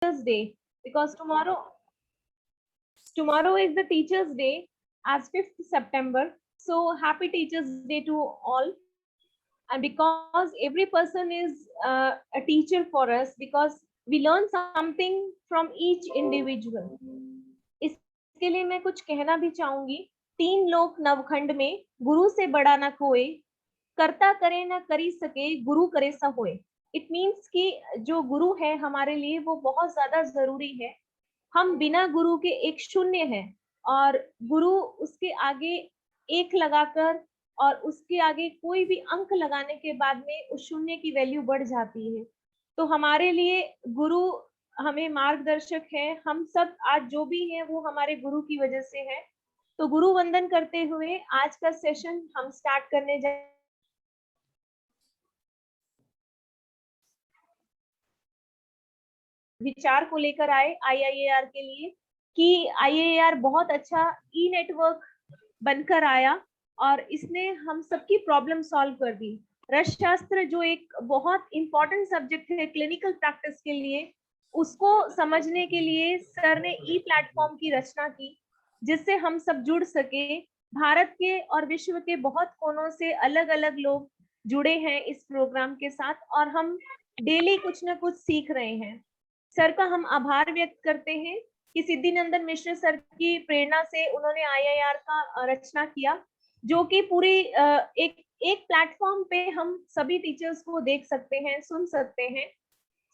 Teachers Day, because tomorrow is the Teachers Day as 5th September. So happy Teachers Day to all. And because every person is a teacher for us, because we learn something from each individual. इसके लिए मैं कुछ कहना भी चाहूंगी। 3 लोक नवखंड में गुरु से बड़ा ना कोई, करता करे ना करी सके, गुरु करे सा होए। इट मीन्स कि जो गुरु है हमारे लिए वो बहुत ज्यादा जरूरी है। हम बिना गुरु के एक शून्य है, और गुरु उसके आगे एक लगाकर और उसके आगे कोई भी अंक लगाने के बाद में उस शून्य की वैल्यू बढ़ जाती है। तो हमारे लिए गुरु हमें मार्गदर्शक है। हम सब आज जो भी हैं वो हमारे गुरु की वजह से है। तो गुरु वंदन करते हुए आज का सेशन हम स्टार्ट करने जा विचार को लेकर आए IIAR के लिए कि IIAR बहुत अच्छा ई नेटवर्क बनकर आया और इसने हम सबकी प्रॉब्लम सॉल्व कर दी। रस शास्त्र जो एक बहुत इंपॉर्टेंट सब्जेक्ट है क्लिनिकल प्रैक्टिस के लिए, उसको समझने के लिए सर ने ई प्लेटफॉर्म की रचना की, जिससे हम सब जुड़ सके। भारत के और विश्व के बहुत कोनों से अलग अलग लोग जुड़े हैं इस प्रोग्राम के साथ, और हम डेली कुछ ना कुछ सीख रहे हैं। सर का हम आभार व्यक्त करते हैं कि सिद्धिनंदन मिश्र सर की प्रेरणा से उन्होंने IIAR का रचना किया, जो कि पूरी एक प्लेटफॉर्म पे हम सभी टीचर्स को देख सकते हैं, सुन सकते हैं।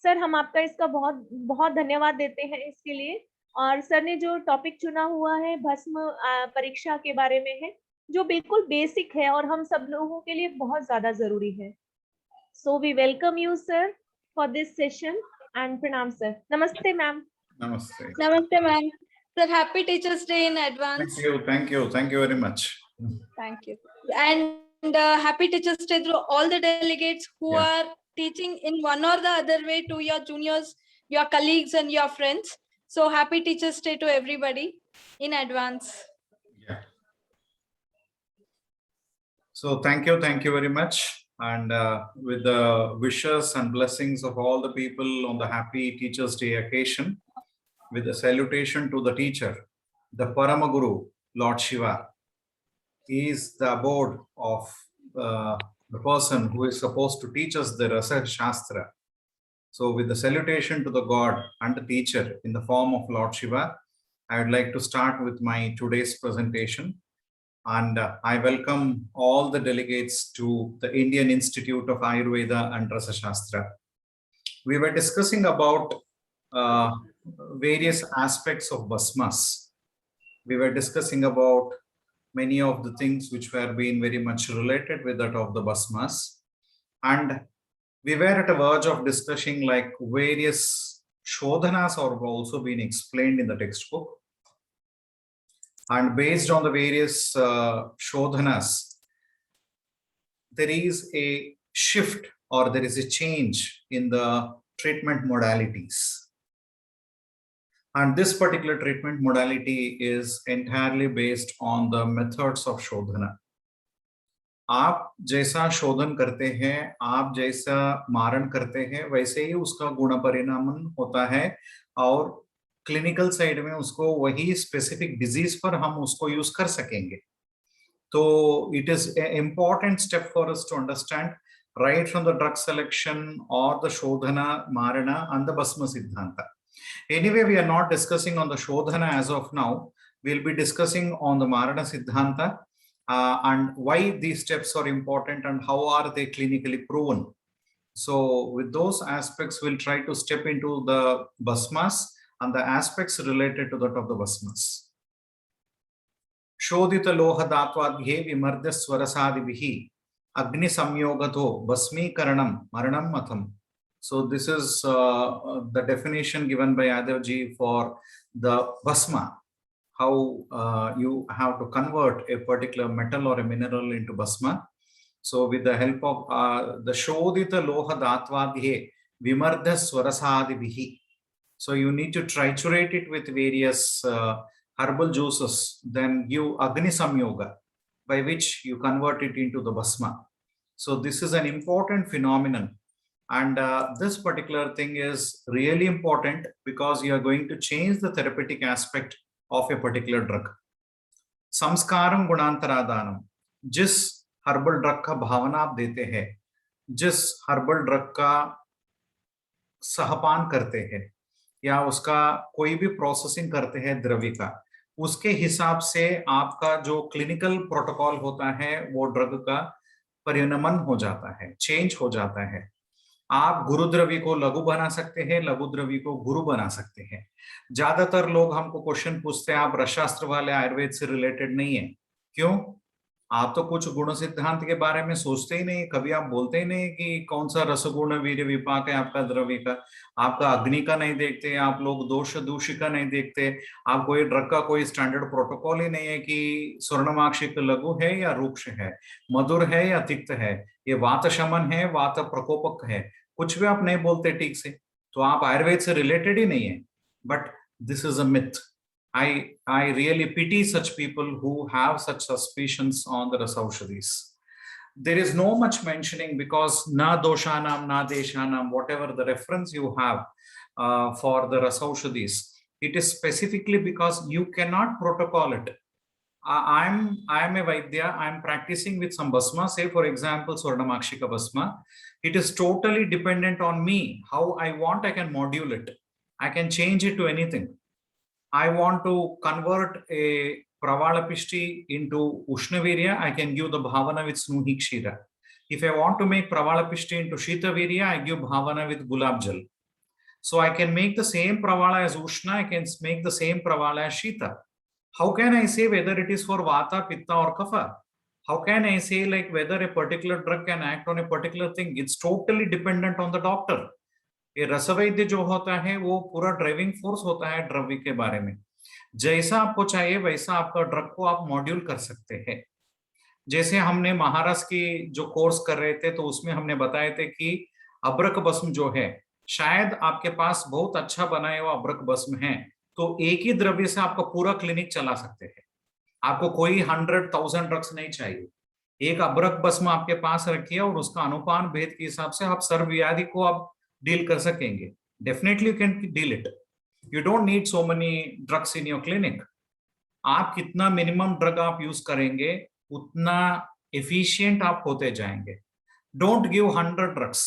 सर हम आपका इसका बहुत बहुत धन्यवाद देते हैं इसके लिए। और सर ने जो टॉपिक चुना हुआ है भस्म परीक्षा के बारे में है, जो बिल्कुल बेसिक है और हम सब लोगों के लिए बहुत ज्यादा जरूरी है। So we welcome you sir for this session and pranam sir. Namaste ma'am. Namaste. Namaste ma'am. Sir, happy Teachers Day in advance. Thank you very much. Thank you. And happy Teachers Day to all the delegates who are teaching in one or the other way to your juniors, your colleagues and your friends. So happy Teachers Day to everybody in advance. Yeah. So thank you very much. And with the wishes and blessings of all the people on the happy Teachers Day occasion, with a salutation to the teacher, the Paramaguru, Lord Shiva. He is the abode of the person who is supposed to teach us the Rasa Shastra. So with the salutation to the God and the teacher in the form of Lord Shiva, I would like to start with my today's presentation. And I welcome all the delegates to the Indian Institute of Ayurveda and Rasa Shastra. We were discussing about various aspects of Bhasmas. We were discussing about many of the things which were being very much related with that of the Bhasmas. And we were at a verge of discussing like various Shodhanas are also being explained in the textbook. And based on the various Shodhanas, there is a shift or there is a change in the treatment modalities. And this particular treatment modality is entirely based on the methods of Shodhana. आप जैसा शोधन करते हैं, आप जैसा मारण करते हैं, वैसे ही उसका गुण परिणामन होता है, और क्लिनिकल साइड में उसको वही स्पेसिफिक डिजीज पर हम उसको यूज कर सकेंगे। तो it is a important step for us to understand right from the drug selection or the Shodhana, Marana and the Bhasma Siddhanta. Anyway, we are not discussing on the Shodhana as of now. We'll be discussing on the Marana Siddhanta and why these steps are important and how are they clinically proven. So with those aspects, we'll try to step into the Bhasmas and the aspects related to that of the Bhasmas. Shodhita loha datvadhye vimardya swarasadivihi Agni Samyogato Bhasmikaranam Maranam Matham. So this is the definition given by Yadavji for the Bhasma, how you have to convert a particular metal or a mineral into Bhasma. So with the help of the Shodhita Loha Datvadhye Vimardha Swarasadivihi. So you need to triturate it with various herbal juices, then give Agni Samyoga, by which you convert it into the Bhasma. So this is an important phenomenon And this particular thing is really important because you are going to change the therapeutic aspect of a particular drug. संस्कारम गुणांतरादानम, जिस herbal drug का भावना आप देते हैं, जिस herbal drug का सहपान करते हैं या उसका कोई भी प्रोसेसिंग करते हैं द्रव्य का, उसके हिसाब से आपका जो क्लिनिकल प्रोटोकॉल होता है वो ड्रग का परिणमन हो जाता है, चेंज हो जाता है। आप गुरु द्रव्य को लघु बना सकते हैं, लघु द्रव्य को गुरु बना सकते हैं। ज्यादातर लोग हमको क्वेश्चन पूछते हैं, आप रसशास्त्र वाले आयुर्वेद से रिलेटेड नहीं है, क्यों? आप तो कुछ गुण सिद्धांत के बारे में सोचते ही नहीं, कभी आप बोलते ही नहीं कि कौन सा रसगुण वीर्य विपाक है आपका द्रव्य का, आपका अग्नि का नहीं देखते, आप लोग दोष दूषि का नहीं देखते, आप कोई ड्रग का कोई स्टैंडर्ड प्रोटोकॉल ही नहीं है कि स्वर्णमाक्षिक लघु है या रूक्ष है, मधुर है या तिक्त है, ये वात शमन है, वात प्रकोपक है, कुछ भी आप नहीं बोलते ठीक से, तो आप आयुर्वेद से रिलेटेड ही नहीं है। But this is a myth. I really pity such people who have such suspicions on the Rasaushadhis. There is no much mentioning because na doshanam, na deshanam, whatever the reference you have for the Rasaushadhis, it is specifically because you cannot protocol it. I am a Vaidya, I am practicing with some Basma, say for example, Swarnamakshika Basma. It is totally dependent on me. How I want, I can module it. I can change it to anything. I want to convert a Pravala Pishti into Ushnavirya, I can give the Bhavana with Snuhi Kshira. If I want to make Pravala Pishti into Shita Virya, I give Bhavana with Gulab Jal. So I can make the same Pravala as Ushna, I can make the same Pravala as Shita. How can I say whether it is for Vata, Pitta or Kapha? How can I say like whether a particular drug can act on a particular thing? It's totally dependent on the doctor. ये रसवैद्य जो होता है वो पूरा driving force होता है द्रव्य के बारे में। जैसा आपको चाहिए वैसा आपका ड्रग को आप मॉड्यूल कर सकते हैं। जैसे हमने महाराष्ट्र की जो कोर्स कर रहे थे तो उसमें हमने बताए थे कि अब्रक भस्म जो है, शायद आपके पास बहुत अच्छा बनाया हुआ अब्रक भस्म है तो एक ही द्रव्य से आपका पूरा क्लिनिक चला सकते हैं। आपको कोई 100,000 ड्रग्स नहीं चाहिए, एक अब्रक भस्म आपके पास रखिए और उसका अनुपान भेद के हिसाब से आप सर्वव्याधि को आप डील कर सकेंगे। Definitely you can deal it. You don't need so many drugs in your clinic. आप कितना मिनिमम ड्रग आप यूज करेंगे उतना एफिशिएंट आप होते जाएंगे। Don't give 100 drugs.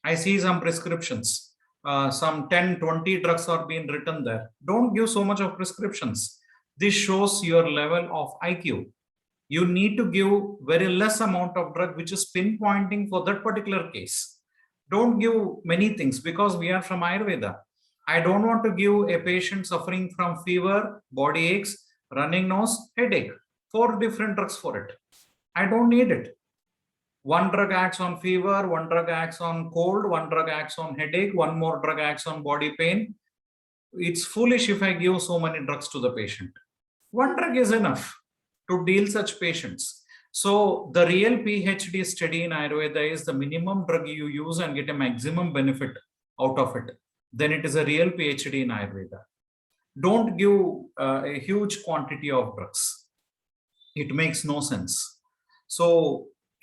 I see some prescriptions, some 10-20 drugs are being written there. Don't give so much of prescriptions. This shows your level of IQ. You need to give very less amount of drug which is pinpointing for that particular case. Don't give many things because we are from Ayurveda. I don't want to give a patient suffering from fever, body aches, running nose, headache, 4 different drugs for it. I don't need it. One drug acts on fever, one drug acts on cold, one drug acts on headache, one more drug acts on body pain. It's foolish if I give so many drugs to the patient. One drug is enough to deal such patients. So the real PhD study in Ayurveda is the minimum drug you use and get a maximum benefit out of it. Then it is a real PhD in Ayurveda. Don't give a huge quantity of drugs. It makes no sense. So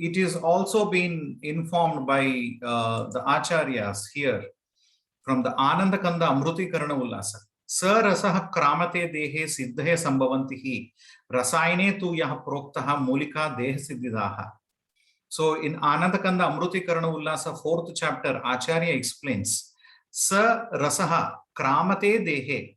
it is also been informed by the acharyas here from the Anandakanda Amrutikarana Ullasa. Sir rasah kramate dehe siddhe sambhavantihi rasayane tu yah proktaha mulika deh siddhidaha. So in Anandakanda Amrutikarana Ullasa 4th chapter, Acharya explains, Sir rasaha kramate dehe.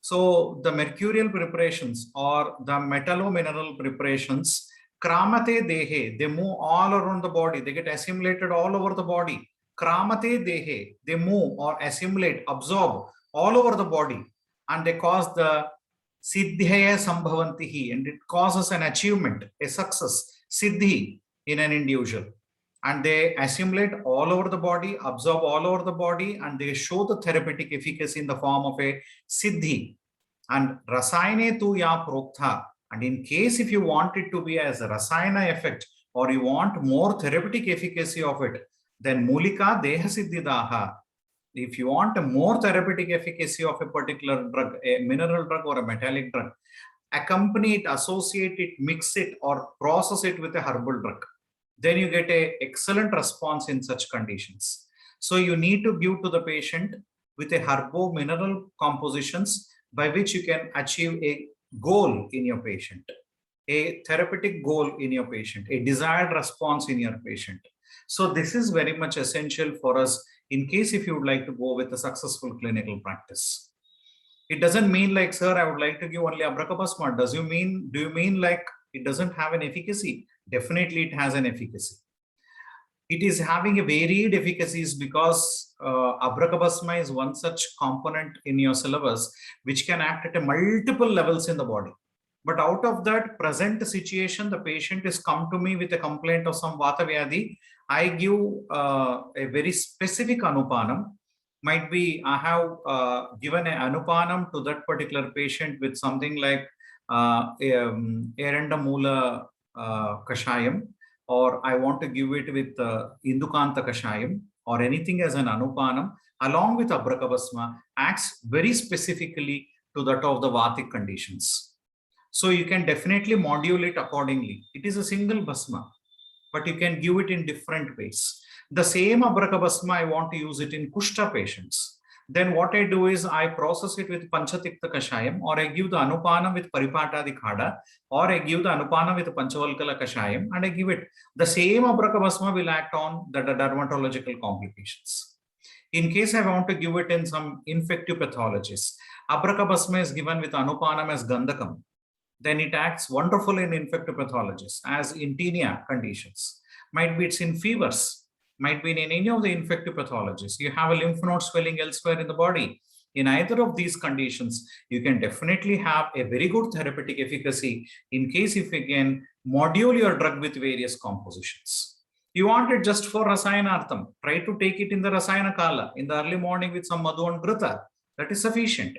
So the mercurial preparations or the metallo-mineral preparations, kramate dehe, they move all around the body, they get assimilated all over the body. Kramate dehe, they move or assimilate, absorb all over the body, and they cause the siddhaya sambhavantihi, and it causes an achievement, a success, siddhi in an individual. And they assimilate all over the body, absorb all over the body, and they show the therapeutic efficacy in the form of a siddhi. And rasayane tu ya proktha. And in case if you want it to be as a rasayana effect, or you want more therapeutic efficacy of it, then mulika deha siddhidaha. If you want a more therapeutic efficacy of a particular drug, a mineral drug or a metallic drug, accompany it, associate it, mix it, or process it with a herbal drug. Then you get an excellent response in such conditions. So you need to give to the patient with a herbo mineral compositions by which you can achieve a goal in your patient, a therapeutic goal in your patient, a desired response in your patient. So this is very much essential for us in case if you would like to go with a successful clinical practice. It doesn't mean like, sir, I would like to give only abracabasma. Do you mean like it doesn't have an efficacy? Definitely it has an efficacy. It is having a varied efficacies because abracabasma is one such component in your syllabus which can act at a multiple levels in the body. But out of that present situation, the patient is come to me with a complaint of some vata vyadhi. I give a very specific anupanam. Might be I have given an anupanam to that particular patient with something like Erandamula kashayam, or I want to give it with Indukanta kashayam or anything as an anupanam along with abracabasma acts very specifically to that of the vatic conditions. So you can definitely modulate accordingly. It is a single basma, but you can give it in different ways. The same abracabasma, I want to use it in Kushta patients. Then what I do is I process it with Panchatikta Kashayam, or I give the Anupanam with Paripatadi Khada, or I give the Anupanam with Panchavalkala Kashayam, and I give it. The same abracabasma will act on the dermatological complications. In case I want to give it in some infective pathologies, abracabasma is given with Anupanam as Gandhakam. Then it acts wonderful in infective pathologies as in tinea conditions. Might be it's in fevers. Might be in any of the infective pathologies. You have a lymph node swelling elsewhere in the body. In either of these conditions, you can definitely have a very good therapeutic efficacy in case if you can module your drug with various compositions. You want it just for Rasayanartham. Try to take it in the Rasayana Kala, in the early morning with some Madhu and Grita. That is sufficient.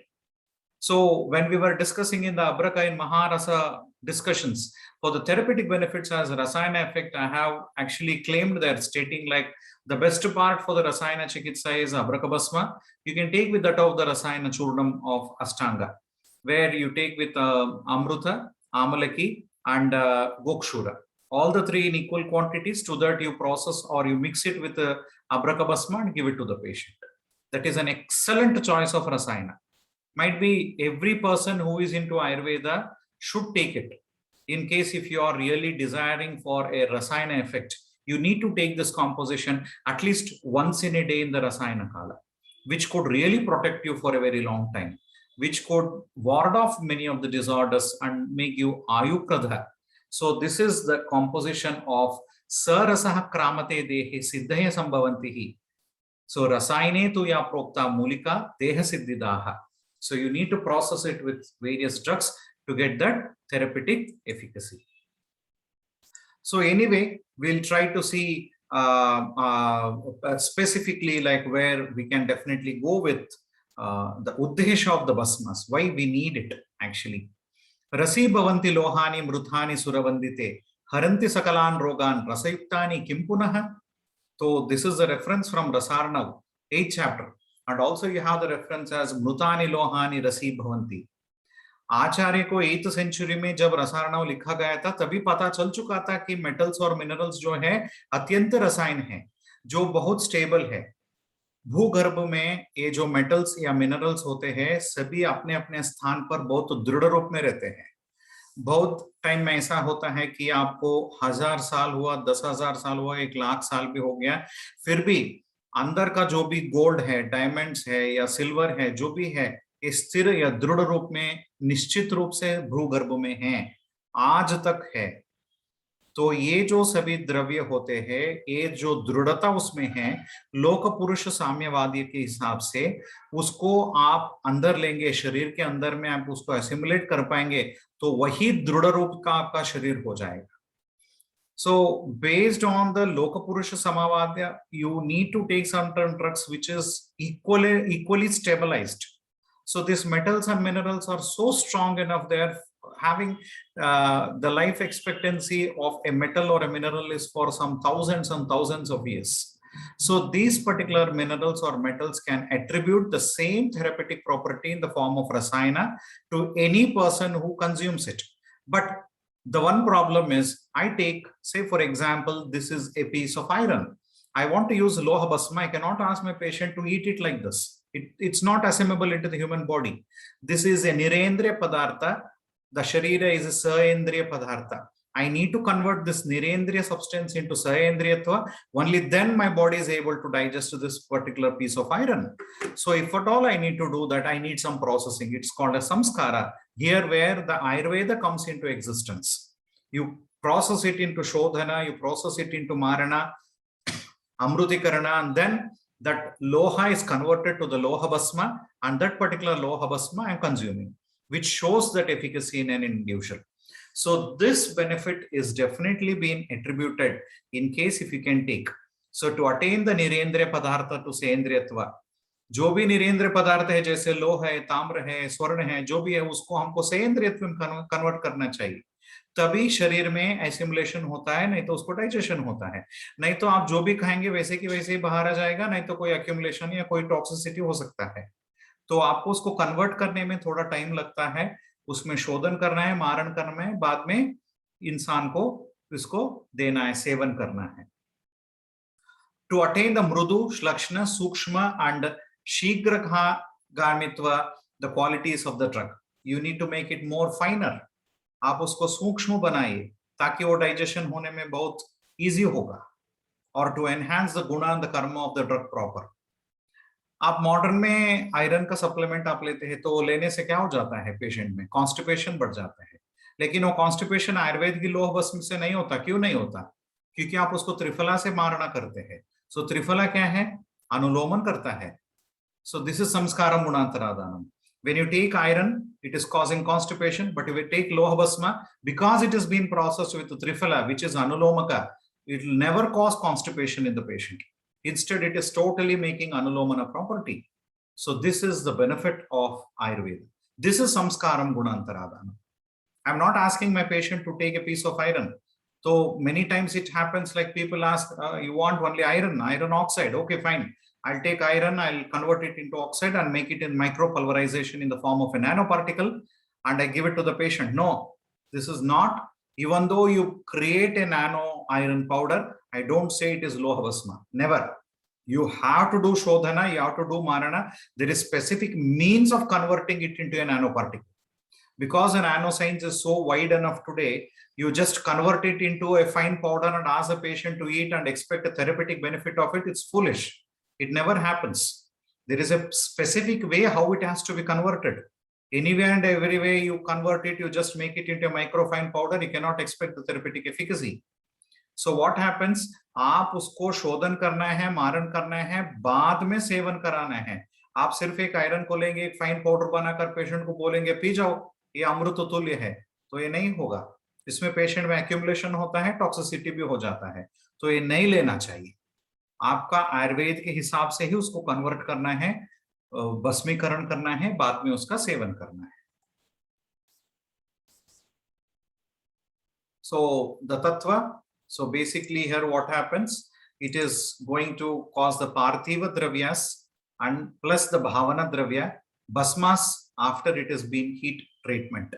So when we were discussing in the Abraka and Maharasa discussions for the therapeutic benefits as a Rasayana effect, I have actually claimed there stating like the best part for the Rasayana Chikitsa is abracabasma. You can take with that of the Rasayana Churnam of Ashtanga, where you take with Amruta, Amalaki and Gokshura. All the three in equal quantities, to that you process or you mix it with the abracabasma and give it to the patient. That is an excellent choice of Rasayana. Might be every person who is into Ayurveda should take it. In case if you are really desiring for a Rasayana effect, you need to take this composition at least once in a day in the Rasayana Kala, which could really protect you for a very long time, which could ward off many of the disorders and make you Ayukradha. So this is the composition of Sarasaha Kramate Dehe Siddhaya Sambhavantihi. So Rasayane tu ya prokta mulika Deha Siddhidaha. So you need to process it with various drugs to get that therapeutic efficacy. So anyway, we'll try to see specifically like where we can definitely go with the uddesha of the basmas, why we need it actually. Rasi bhavanti lohani mruthani suravandite haranti sakalan rogan rasayuktani kimpunaha. So this is the reference from Rasarnav, 8th chapter. And also you have the reference as Mrutani Lohani Rasi Bhavanti. आचार्य को 8th century में जब रसायनव लिखा गया था तभी पता चल चुका था कि मेटल्स और मिनरल्स जो है अत्यंत रसायन है जो बहुत स्टेबल है. भूगर्भ में ये जो मेटल्स या मिनरल्स होते हैं सभी अपने अपने स्थान पर बहुत दृढ़ रूप में रहते हैं. बहुत टाइम में ऐसा होता है कि आपको 1000 साल हुआ, 10,000 साल हुआ, 1,00,000 साल भी हो गया, फिर भी अंदर का जो भी गोल्ड है, डायमंड्स है या सिल्वर है, जो भी है स्थिर या दृढ़ रूप में निश्चित रूप से भूगर्भ में है, आज तक है. तो ये जो सभी द्रव्य होते हैं, ये जो दृढ़ता उसमें है, लोक पुरुष साम्यवादी के हिसाब से उसको आप अंदर लेंगे, शरीर के अंदर में आप उसको एसिमुलेट कर पाएंगे तो वही दृढ़ रूप का आपका शरीर हो जाएगा. So based on the Lokapurusha Samavadya, you need to take certain drugs which is equally stabilized. So these metals and minerals are so strong enough, they are having the life expectancy of a metal or a mineral is for some thousands and thousands of years. So these particular minerals or metals can attribute the same therapeutic property in the form of rasayana to any person who consumes it. But the one problem is, I take, say for example, this is a piece of iron. I want to use Loha Basma. I cannot ask my patient to eat it like this. It's not assimilable into the human body. This is a Nirendriya Padartha. The Sharira is a Saendriya Padartha. I need to convert this Nirendriya substance into Saendriyatva. Only then my body is able to digest this particular piece of iron. So if at all I need to do that, I need some processing. It's called a samskara. Here where the Ayurveda comes into existence. You process it into Shodhana, you process it into Marana, Amrutikarana, and then that Loha is converted to the Loha Basma, and that particular Loha Basma I am consuming, which shows that efficacy in an individual. So this benefit is definitely being attributed in case if you can take. So to attain the Nirendriya Padartha to Sendriyatva, जो भी निरेंद्र पदार्थ है जैसे लोह है, ताम्र है, स्वर्ण है, जो भी है उसको हमको सेंद्रियत्व में कन्वर्ट करना चाहिए, तभी शरीर में एसिमुलेशन होता है, नहीं तो उसको डाइजेशन होता है। नहीं तो आप जो भी खाएंगे वैसे की वैसे ही बाहर आ जाएगा, नहीं तो कोई एक्यूमुलेशन या कोई टॉक्सिसिटी हो सकता है। तो आपको उसको कन्वर्ट करने में थोड़ा टाइम लगता है, उसमें शोधन करना है, मारण करना है, बाद में इंसान को इसको देना है, सेवन करना है। To attain the mrudu, shlakshna, sukshma and शीघ्रगामित्व, the qualities of the drug, you need to make it more finer. आप उसको सूक्ष्म बनाइए ताकि वो डाइजेशन होने में बहुत इजी होगा, और टू एनहांस द गुण एंड द कर्म ऑफ द ड्रग प्रॉपर। आप मॉडर्न में आयरन का सप्लीमेंट आप लेते हैं तो लेने से क्या हो जाता है, पेशेंट में कॉन्स्टिपेशन बढ़ जाता है, लेकिन वो कॉन्स्टिपेशन आयुर्वेद की लोह भस्म से नहीं होता। क्यों नहीं होता? क्योंकि आप उसको त्रिफला से मारना करते हैं। सो त्रिफला क्या है? अनुलोमन करता है। So this is samskaram gunantaradanam. When you take iron, it is causing constipation, but if you take loha basma, because it has been processed with the triphala, which is anulomaka, it will never cause constipation in the patient. Instead, it is totally making anulomana property. So this is the benefit of Ayurveda. This is samskaram gunantaradanam. I'm not asking my patient to take a piece of iron. So many times it happens like people ask, you want only iron oxide. Okay, fine. I'll take iron, I'll convert it into oxide and make it in micropulverization in the form of a nanoparticle, and I give it to the patient. No, this is not. Even though you create a nano iron powder, I don't say it is Loha Basma. Never. You have to do Shodhana, you have to do Marana. There is specific means of converting it into a nanoparticle. Because a nanoscience is so wide enough today, you just convert it into a fine powder and ask the patient to eat and expect a therapeutic benefit of it. It's foolish. It never happens. There is a specific way how it has to be converted. Anyway and every way you convert it, you just make it into a microfine powder, you cannot expect the therapeutic efficacy. So what happens? आप उसको शोधन करना है, मारण करना है, बाद में सेवन कराना है। आप सिर्फ एक आयरन को लेंगे, एक फाइन पाउडर बनाकर पेशेंट को बोलेंगे पी जाओ, ये अमृत तुल्य है, तो ये नहीं होगा। इसमें पेशेंट में एक्यूमुलेशन होता है, टॉक्सिसिटी भी हो जाता है, तो ये नहीं लेना चाहिए। आपका आयुर्वेद के हिसाब से ही उसको कन्वर्ट करना है, भस्मीकरण करना है, बाद में उसका सेवन करना है। So the tattva, so basically here what happens, it is going to cause the parthiva dravyas and plus the bhavana dravya, bhasmas after it has been heat treatment.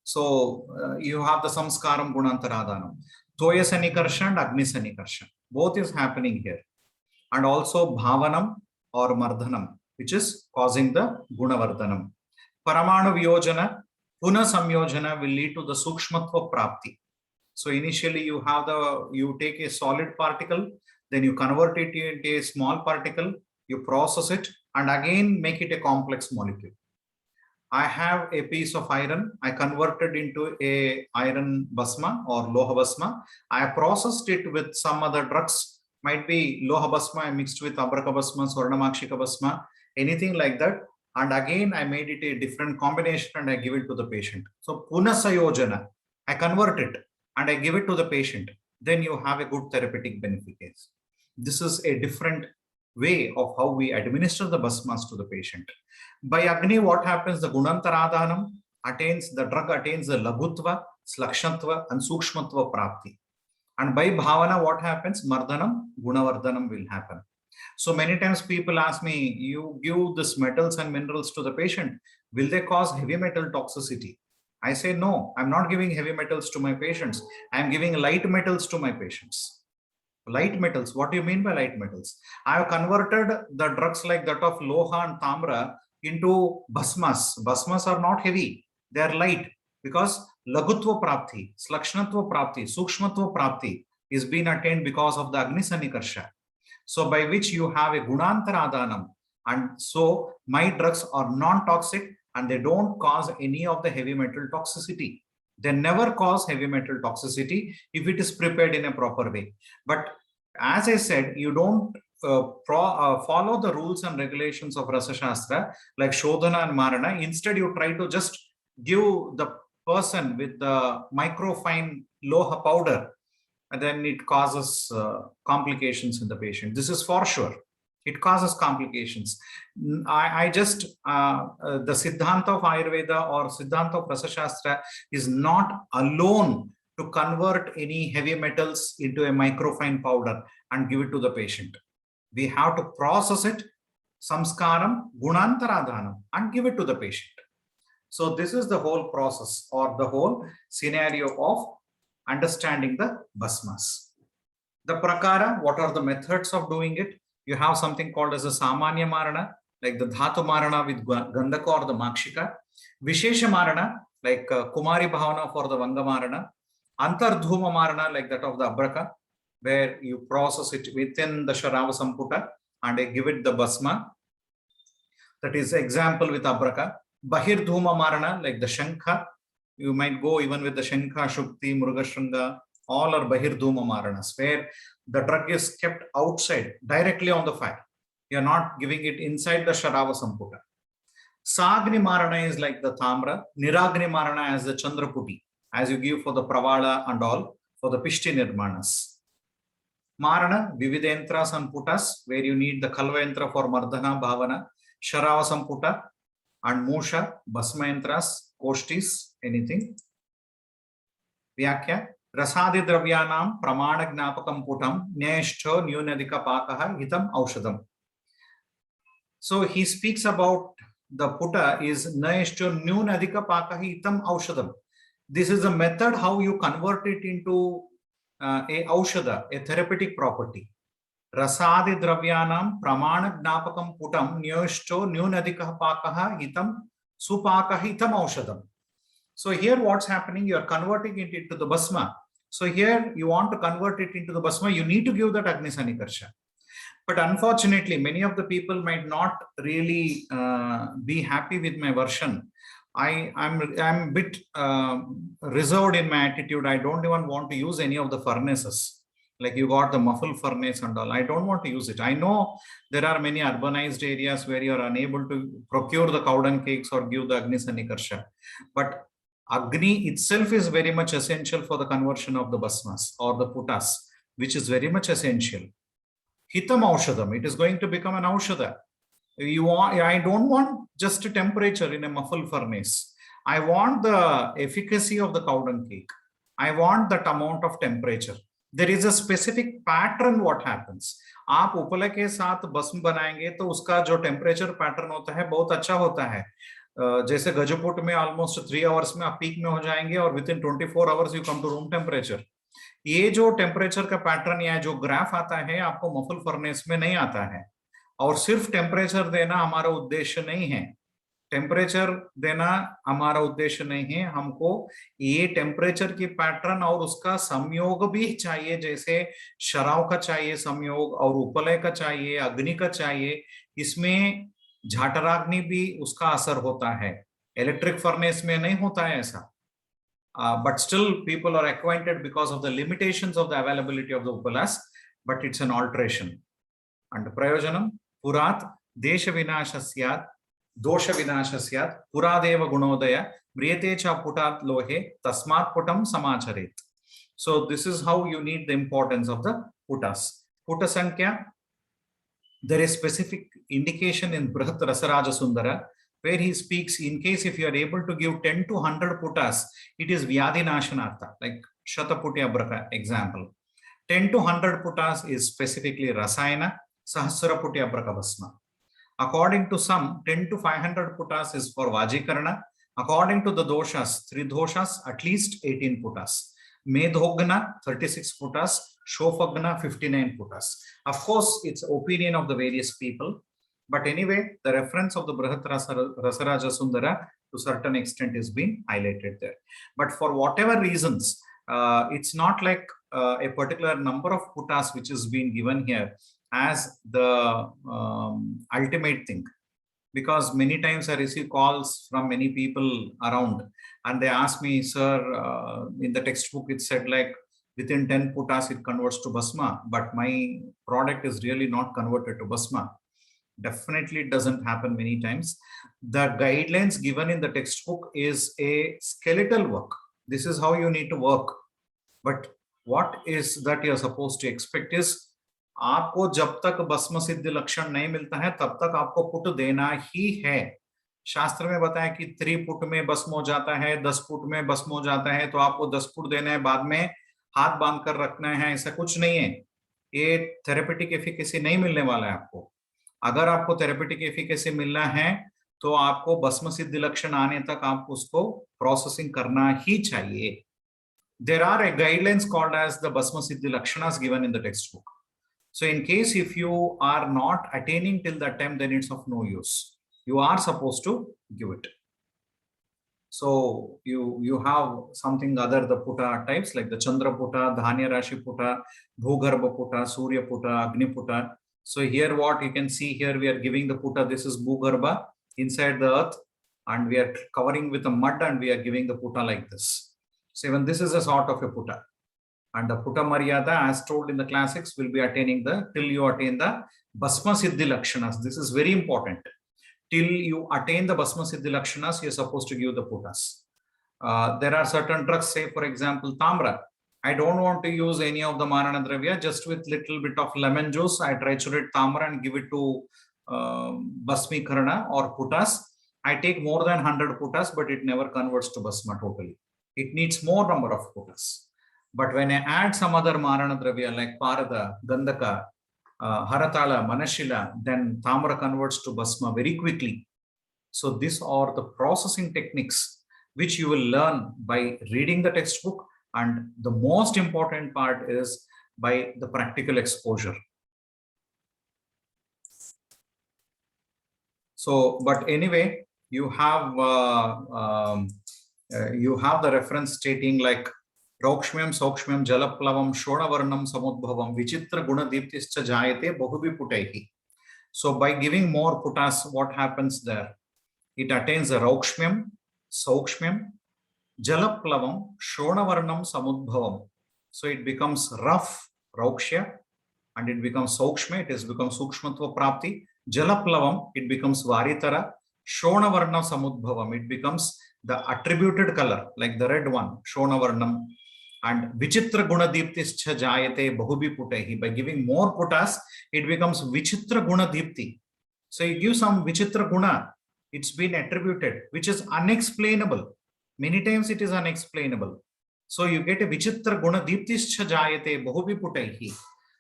So you have the samskaram gunantaradanam, toya sanikarshan and agni sanikarshan. Both is happening here, and also bhavanam or mardhanam, which is causing the gunavardhanam. Paramanu vyojana, puna samyojana will lead to the sukshmatva prapti. So initially you take a solid particle, then you convert it into a small particle, you process it, and again make it a complex molecule. I have a piece of iron, I converted into a iron basma or loha basma. I processed it with some other drugs, might be loha basma I mixed with abraka basma, swarnamakshika basma, anything like that. And again, I made it a different combination and I give it to the patient. So punasayojana, I convert it and I give it to the patient. Then you have a good therapeutic benefit. This is a different way of how we administer the basmas to the patient. By Agni, what happens? The Gunantaradanam attains, the drug attains the Lagutva, Slakshatva and Sukshmatva Prapti. And by Bhavana, what happens? Mardhanam, Gunavardhanam will happen. So many times people ask me, you give this metals and minerals to the patient, will they cause heavy metal toxicity? I say, no, I'm not giving heavy metals to my patients. I'm giving light metals to my patients. Light metals. What do you mean by light metals? I have converted the drugs like that of Loha and Tamra into Bhasmas. Bhasmas are not heavy. They are light because Lagutva Prapti, Slakshnatva Prapti, Sukshmatva Prapti is being attained because of the Agni Sanikarsha. So by which you have a Gunantara Adhanam. And so my drugs are non-toxic and they don't cause any of the heavy metal toxicity. They never cause heavy metal toxicity if it is prepared in a proper way. But as I said, you don't follow the rules and regulations of Rasa Shastra like Shodhana and Marana. Instead, you try to just give the person with the microfine Loha powder, and then it causes complications in the patient. This is for sure. It causes complications. The Siddhanta of Ayurveda or Siddhanta of Rasa Shastra is not alone to convert any heavy metals into a microfine powder and give it to the patient. We have to process it, samskaram, gunantaradhanam, and give it to the patient. So this is the whole process or the whole scenario of understanding the Bhasmas. The Prakara, what are the methods of doing it? You have something called as a Samanya Marana, like the Dhatu Marana with Gandhaka or the Makshika. Vishesha Marana, like Kumari Bhavana for the Vanga Marana. Antardhuma Marana, like that of the Abraka, where you process it within the Sharava Samputa and give it the Bhasma. That is example with Abraka. Bahirdhuma Marana, like the Shankha. You might go even with the Shankha, Shukti, Mrugashranga, all are Bahirdhuma Maranas, where the drug is kept outside, directly on the fire. You are not giving it inside the Sharava Samputa. Sagni Marana is like the Tamra, Niragni Marana as the Chandraputi, as you give for the Pravala and all, for the Pishti Nirmanas. Marana, Vividentra Samputas, where you need the Kalvayentra for Mardhana Bhavana, Sharava Samputa, and Musha, Bhasmayantras, Koshtis, anything. Vyakya, Rasadi Dravyanam, Pramana Gnapakam Putam, Nyeshto, Nyunadika Pakaha, Hitam Aushadam. So he speaks about the Putta is Nyeshto, Nyunadika Pakaha, Hitam Aushadam. This is a method how you convert it into a Aushada, a therapeutic property. Rasadi Dravyanam, Pramana Gnapakam Putam, Nyeshto, Nyunadika Pakaha, Hitam Supaka, Hitam Aushadam. So here what's happening, you are converting it into the Bhasma. So here you want to convert it into the Bhasma, you need to give that Agni Sanikarsha. But unfortunately, many of the people might not really be happy with my version. I'm a bit reserved in my attitude. I don't even want to use any of the furnaces. Like you got the muffle furnace and all. I don't want to use it. I know there are many urbanized areas where you are unable to procure the cow dung cakes or give the Agni Sanikarsha. But Agni itself is very much essential for the conversion of the Bhasmas or the Puttas, which is very much essential. Hitam Aushadam, it is going to become an Aushada. I don't want just a temperature in a muffle furnace. I want the efficacy of the cow dung cake. I want that amount of temperature. There is a specific pattern what happens. आप उपले के साथ भस्म बनाएंगे तो उसका जो temperature pattern होता है बहुत अच्छा होता है. जैसे गजपुट में ऑलमोस्ट 3 आवर्स में आप पीक में हो जाएंगे और within 24 hours you come to room temperature. ये जो टेम्परेचर का पैटर्न या जो ग्राफ आता है आपको मफल फर्नेस में नहीं आता है. और सिर्फ टेम्परेचर देना हमारा उद्देश्य नहीं है. टेम्परेचर देना हमारा उद्देश्य नहीं है. हमको ये टेम्परेचर की पैटर्न और उसका संयोग भी चाहिए. जैसे शराव का चाहिए संयोग और उपलय का चाहिए, अग्नि का चाहिए. इसमें झाटराग्नि भी उसका असर होता है. इलेक्ट्रिक फर्नेस में नहीं होता है ऐसा. But still people are acquainted because of the limitations of the availability of the upalas, but it's an alteration. And prayojanam purat desha vinasha syat dosha vinasha syat puradeva gunodaya mriyate cha putat lohe tasmat putam samacharet. So this is how you need the importance of the putas. Puta sankhya, there is specific indication in Brihat Rasaraja Sundara where he speaks in case if you are able to give 10 to 100 putas, it is Vyadhi Nashanartha, like Shataputi Abraka example. 10 to 100 putas is specifically Rasayana, Sahasraputi Abraka Bhasma. According to some, 10 to 500 putas is for Vajikarana. According to the doshas, 3 doshas, at least 18 putas. Medhogna, 36 putas. Shofagna 59 putas. Of course, it's opinion of the various people. But anyway, the reference of the Brihat Rasaraja Sundara to certain extent is being highlighted there. But for whatever reasons, it's not like a particular number of putas which is being given here as the ultimate thing. Because many times I receive calls from many people around and they ask me, sir, in the textbook it said like within 10 putas it converts to Bhasma, but my product is really not converted to Bhasma. Definitely it doesn't happen many times. The guidelines given in the textbook is a skeletal work. This is how you need to work. But what is that you're supposed to expect is आपको जब तक भस्म सिद्धि लक्षण नहीं मिलता है तब तक आपको पुट देना ही है. शास्त्र में बताया कि 3 पुट में भस्म हो जाता है, 10 पुट में भस्म हो जाता है, तो आपको 10 पुट देना है, बाद में हाथ बांध कर रखना है, ऐसा कुछ नहीं है. ये थेरेपेटिक एफिकेसी नहीं मिलने वाला है आपको. अगर आपको थेरेपेटिक एफिकेसी मिलना है तो आपको भस्म सिद्धि लक्षण आने तक आप उसको प्रोसेसिंग करना ही चाहिए. There are a guidelines called as the Bhasma Siddhi Lakshanas given in the textbook. So in case if you are not attaining till that time, then it's of no use. You are supposed to give it. So you have something other the puta types like the Chandra puta, Dhanya Rashi puta, Bhugarbha puta, Surya puta, Agni puta. So here what you can see here, we are giving the puta. This is Bhugarbha inside the earth, and we are covering with the mud, and we are giving the puta like this. So even this is a sort of a puta. And the puta maryada, as told in the classics, will be attaining till you attain the Bhasma Siddhi Lakshanas. This is very important. Till you attain the Bhasma Siddhi Lakshanas, you're supposed to give the putas. There are certain drugs, say for example, Tamra. I don't want to use any of the Marana Dravya, just with little bit of lemon juice, I triturate Tamra and give it to Bhasmi Karana or putas. I take more than 100 putas, but it never converts to Bhasma totally. It needs more number of putas. But when I add some other Marana Dravya like Parada, Gandhaka, Haratala, Manashila, then Tamra converts to Bhasma very quickly. So these are the processing techniques which you will learn by reading the textbook, and the most important part is by the practical exposure. So, but anyway, you have the reference stating like Raukshmyam, Saukshmyam, Jalaplavam, Shonavarnam, Samudbhavam, Vichitra Guna Deeptischa Jayate, Bahubi Putehi. So by giving more putas, what happens there? It attains the Raukshmyam, Saukshmyam, Jalaplavam, Shonavarnam, Samudbhavam. So it becomes rough, Raukshya, and it becomes Saukshma, it has become Sukshmatva Prapti. Jalaplavam, it becomes Varitara. Shonavarna Samudbhavam, it becomes the attributed color, like the red one, Shonavarnam. And Vichitra Guna Deeptischa Jayate Bahubi Putehi. By giving more putas, it becomes Vichitra Guna Deepti. So you give some Vichitra Guna, it's been attributed, which is unexplainable. Many times it is unexplainable. So you get a Vichitra Guna Deeptischa Jayate Bahubi Putehi.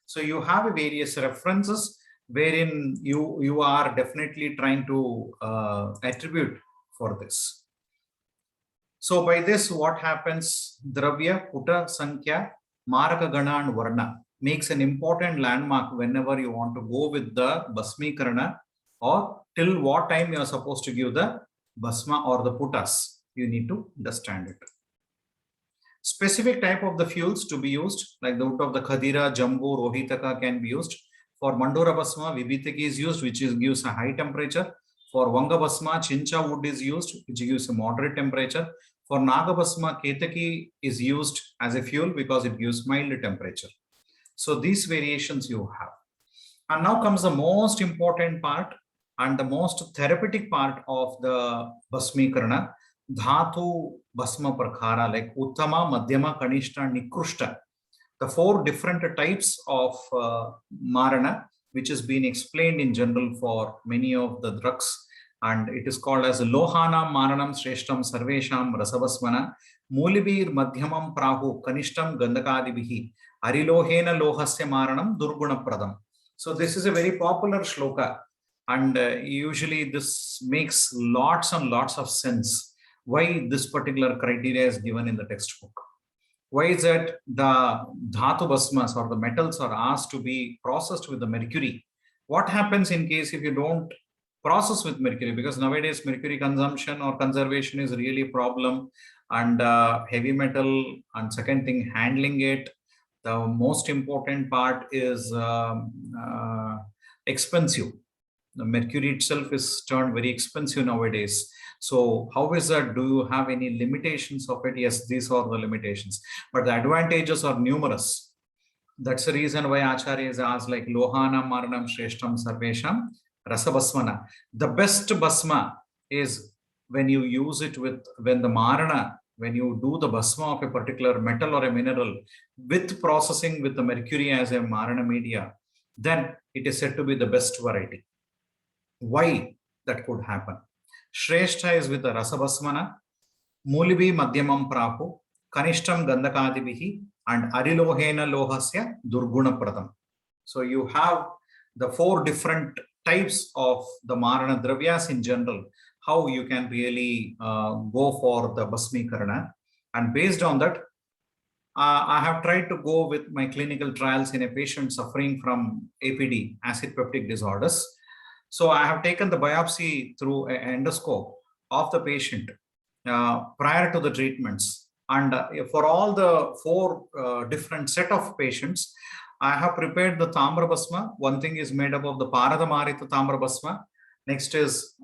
So you have various references wherein you are definitely trying to attribute for this. So by this, what happens? Dravya, Puta, Sankhya, Maraka Gana and Varna makes an important landmark whenever you want to go with the Bhasmikarana, or till what time you are supposed to give the Bhasma or the Putas. You need to understand it. Specific type of the fuels to be used, like the wood of the Khadira, Jambu, Rohitaka can be used. For Mandora Bhasma, Vibhitaki is used, which gives a high temperature. For Vanga Bhasma, Chincha wood is used, which gives a moderate temperature. For Naga Bhasma, Ketaki is used as a fuel because it gives mild temperature. So these variations you have. And now comes the most important part and the most therapeutic part of the Bhasmikarana, Dhatu Bhasma Prakhara, like Uttama, Madhyama, Kanishta, Nikrushta. The 4 different types of Marana, which has been explained in general for many of the drugs. And it is called as Lohana Maranam Shreshtam Sarvesham Rasavasmana Mulibir Madhyamam Prahu Kanishtam Gandhakadibihi Arilohena Lohasya Maranam Durguna Pradam. So this is a very popular shloka, and usually this makes lots and lots of sense why this particular criteria is given in the textbook. Why is that the dhatu basmas or the metals are asked to be processed with the mercury? What happens in case if you don't process with mercury? Because nowadays mercury consumption or conservation is really a problem, and heavy metal, and second thing, handling it. The most important part is expensive. The mercury itself is turned very expensive nowadays. So how is that? Do you have any limitations of it? Yes, these are the limitations, but the advantages are numerous. That's the reason why Acharya is asked like Lohana Maranam Shreshtam Sarvesham Rasabasmana. The best basma is when you use it with, when the Marana, when you do the basma of a particular metal or a mineral with processing with the mercury as a Marana media, then it is said to be the best variety. Why that could happen? Shrestha is with the Rasabasmana, Mulibi Madhyamam Prapu, Kanishtam Gandakadivihi, and Arilohena Lohasya Durguna Pradam. So you have the 4 different types of the Marana Dravyas in general, how you can really go for the Basmikarana. And based on that, I have tried to go with my clinical trials in a patient suffering from APD, acid peptic disorders. So I have taken the biopsy through an endoscope of the patient prior to the treatments. And for all the 4 different set of patients, I have prepared the Tamra Basma. One thing is made up of the Parada Marita Tamra Basma. Next is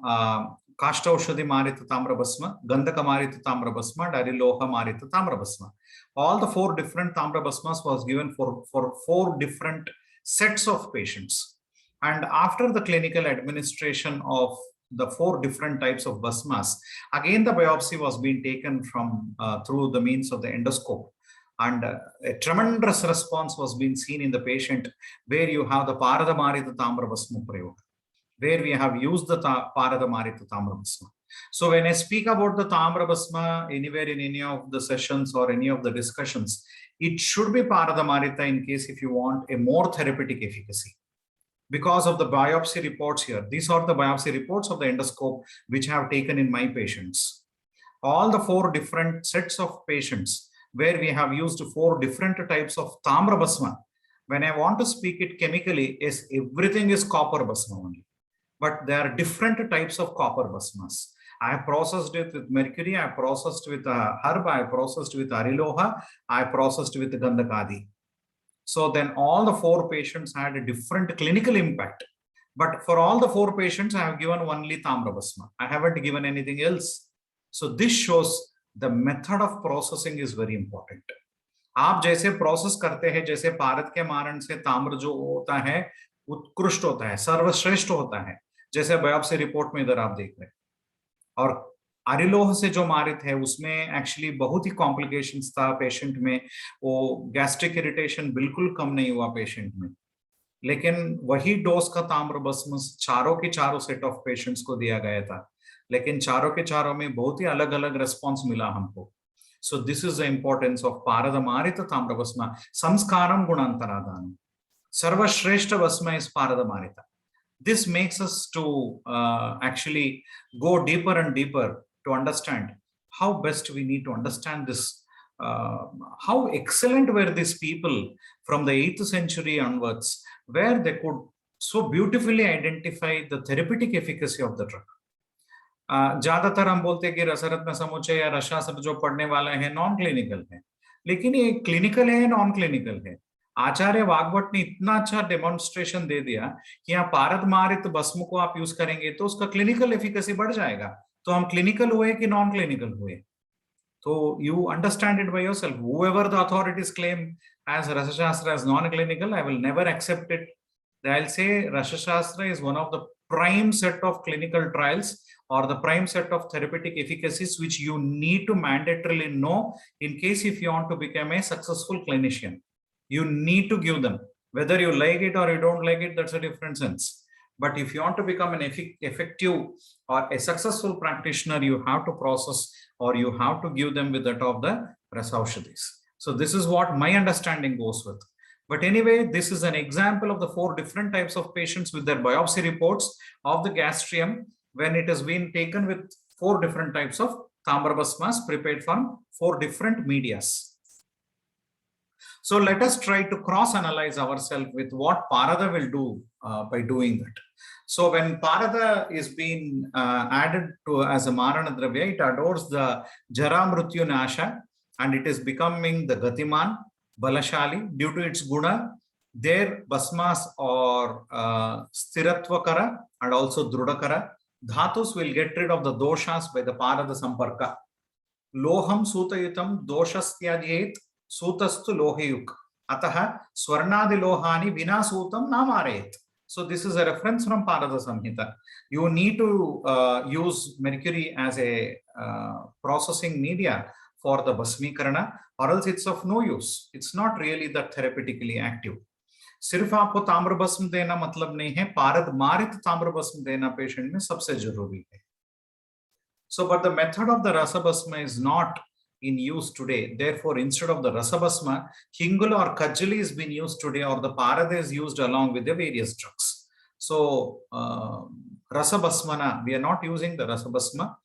Kashtaushadhi Marita Tamra Basma, Gandhaka Marita Tamra Basma, Dariloha Marita Tamra Basma. All the 4 different Tamra Basmas was given for 4 different sets of patients. And after the clinical administration of the 4 different types of basmas, again the biopsy was being taken from through the means of the endoscope, and a tremendous response was being seen in the patient, where you have the Parada Marita Tamra Basma Prayoga, where we have used the Parada Marita Tamra Basma. So when I speak about the Tamra Basma anywhere in any of the sessions or any of the discussions, it should be Parada Marita in case if you want a more therapeutic efficacy. Because of the biopsy reports here, these are the biopsy reports of the endoscope which I have taken in my patients. All the 4 different sets of patients where we have used 4 different types of Tamra Basma. When I want to speak it chemically, is everything is copper basma only. But there are different types of copper basmas. I have processed it with mercury, I have processed with herb, I have processed with Ariloha, I have processed with Gandhakadi. So then all the 4 patients had a different clinical impact. But for all the 4 patients, I have given only Tamra Basma. I haven't given anything else. So this shows the method of processing is very important. आप जैसे process करते हैं, जैसे भारत के मारण से ताम्र जो होता है उत्कृष्ट होता है, सर्वश्रेष्ठ होता है, जैसे बायोप्सी रिपोर्ट में इधर आप देख रहे हैं. और अरिलोह से जो मारित है उसमें एक्चुअली बहुत ही कॉम्प्लिकेशंस था पेशेंट में. वो गैस्ट्रिक इरिटेशन बिल्कुल कम नहीं हुआ पेशेंट में, लेकिन वही डोज का ताम्र भस्म चारों के चारों सेट ऑफ पेशेंट्स को दिया गया था, लेकिन चारों के चारों में बहुत ही अलग अलग रेस्पॉन्स मिला हमको. So this is the importance of पारदमारित ताम्र भस्म. संस्कारम गुणांतरादान, सर्वश्रेष्ठ भस्म इज पारदमारित. This makes us to actually go deeper and deeper to understand how best we need to understand this. How excellent were these people from the 8th century onwards, where they could so beautifully identify the therapeutic efficacy of the drug. ज्यादातर हम बोलते हैं कि रसरत्न समुच्चय या रसशास्त्र जो पढ़ने वाले हैं नॉन क्लिनिकल है, लेकिन ये क्लिनिकल है, नॉन क्लिनिकल है. आचार्य वाग्भट ने इतना अच्छा डेमोन्स्ट्रेशन दे दिया कि यहाँ पारदमारित भस्म को आप यूज करेंगे तो उसका क्लिनिकल एफिकेसी बढ़ जाएगा. तो हम क्लिनिकल हुए कि नॉन क्लिनिकल हुए, तो you understand it by yourself. whoever the authorities claim as Rasashastra as non-clinical, I will never accept it. I'll say Rasashastra is one of the prime set of clinical trials or the prime set of therapeutic efficacies which you need to mandatorily know in case if you want to become a successful clinician. You need to give them. Whether you like it or you don't like it, that's a different sense. But if you want to become an effective or a successful practitioner, you have to process or you have to give them with that of the Rasaushadis. So this is what my understanding goes with. But anyway, this is an example of the 4 different types of patients with their biopsy reports of the gastrium when it has been taken with 4 different types of Tamra Basmas prepared from 4 different medias. So let us try to cross-analyze ourselves with what Parada will do by doing that. So when Parada is being added to as a Marana Dravya, it adores the Jara Mrityu Nasha, and it is becoming the Gatiman, Balashali, due to its guna. Their basmas or Stiratvakara and also Drudakara. Dhatus will get rid of the doshas by the Parada Samparka. Loham Sutayitam Doshastyadhyet Sutastu Lohayuk. Ataha Swarnadi Lohani Vina Sutam Namarayet. So this is a reference from Parada Samhita. You need to use mercury as a processing media for the Basmikarana, or else it's of no use. It's not really that therapeutically active. सिर्फ आपको ताम्र भस्म देना मतलब नहीं है, पारद मारित ताम्र भस्म देना पेशेंट में सबसे जरूरी है. So but the method of the rasa bhasma is not in use today. Therefore, instead of the rasa bhasma, hingula or kajali is being used today, or the parada is used along with the various drugs. So rasa bhasmana, we are not using the rasa bhasma.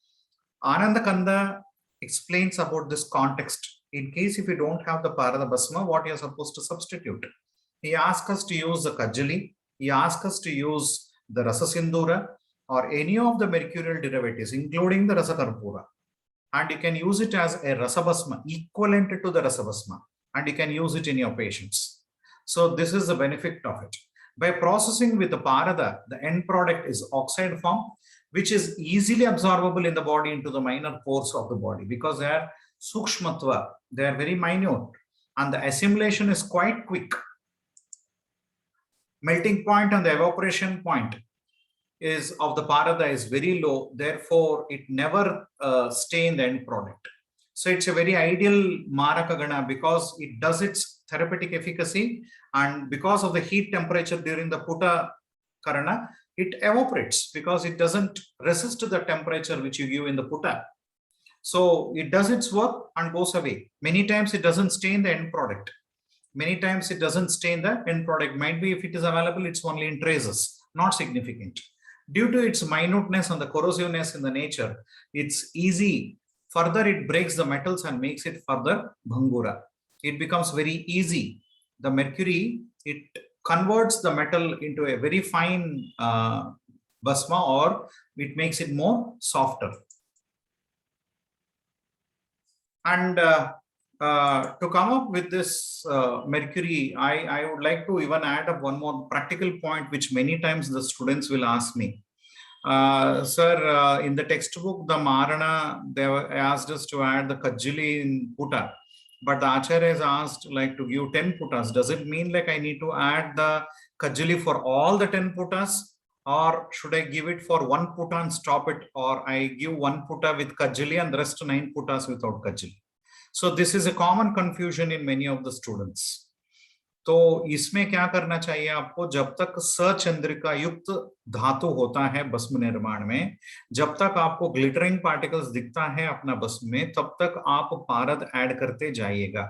Ananda Kanda explains about this context. In case if you don't have the parada bhasma, what you are supposed to substitute. He asks us to use the kajali, he asks us to use the rasa sindura or any of the mercurial derivatives, including the rasa karpura. And you can use it as a rasa bhasma, equivalent to the rasa bhasma, and you can use it in your patients. So this is the benefit of it. By processing with the parada, the end product is oxide form, which is easily absorbable in the body into the minor pores of the body, because they are sukshmatva, they are very minute, and the assimilation is quite quick. Melting point and the evaporation point is of the parada is very low, therefore it never stays in the end product. So it's a very ideal Marakagana because it does its therapeutic efficacy, and because of the heat temperature during the Puta Karana, it evaporates because it doesn't resist the temperature which you give in the Puta. So it does its work and goes away. Many times it doesn't stay in the end product. Many times it doesn't stay in the end product. Might be if it is available, it's only in traces, not significant. Due to its minuteness and the corrosiveness in the nature, it's easy. Further, it breaks the metals and makes it further bhangura. It becomes very easy. The mercury, it converts the metal into a very fine bhasma, or it makes it more softer. And to come up with this mercury, I would like to even add up one more practical point, which many times the students will ask me. Sir, in the textbook, the Marana, they asked us to add the Kajali in Puta, but the Acharya has asked like to give 10 Putas. Does it mean like I need to add the Kajali for all the 10 Putas? Or should I give it for 1 Puta and stop it? Or I give 1 Puta with Kajali and the rest 9 Putas without Kajali? So this is a common confusion in many of the students. तो इसमें क्या करना चाहिए आपको, जब तक सचंद्रिका युक्त धातु होता है भस्म निर्माण में, जब तक आपको ग्लिटरिंग पार्टिकल्स दिखता है अपना भस्म में, तब तक आप पारद ऐड करते जाइएगा.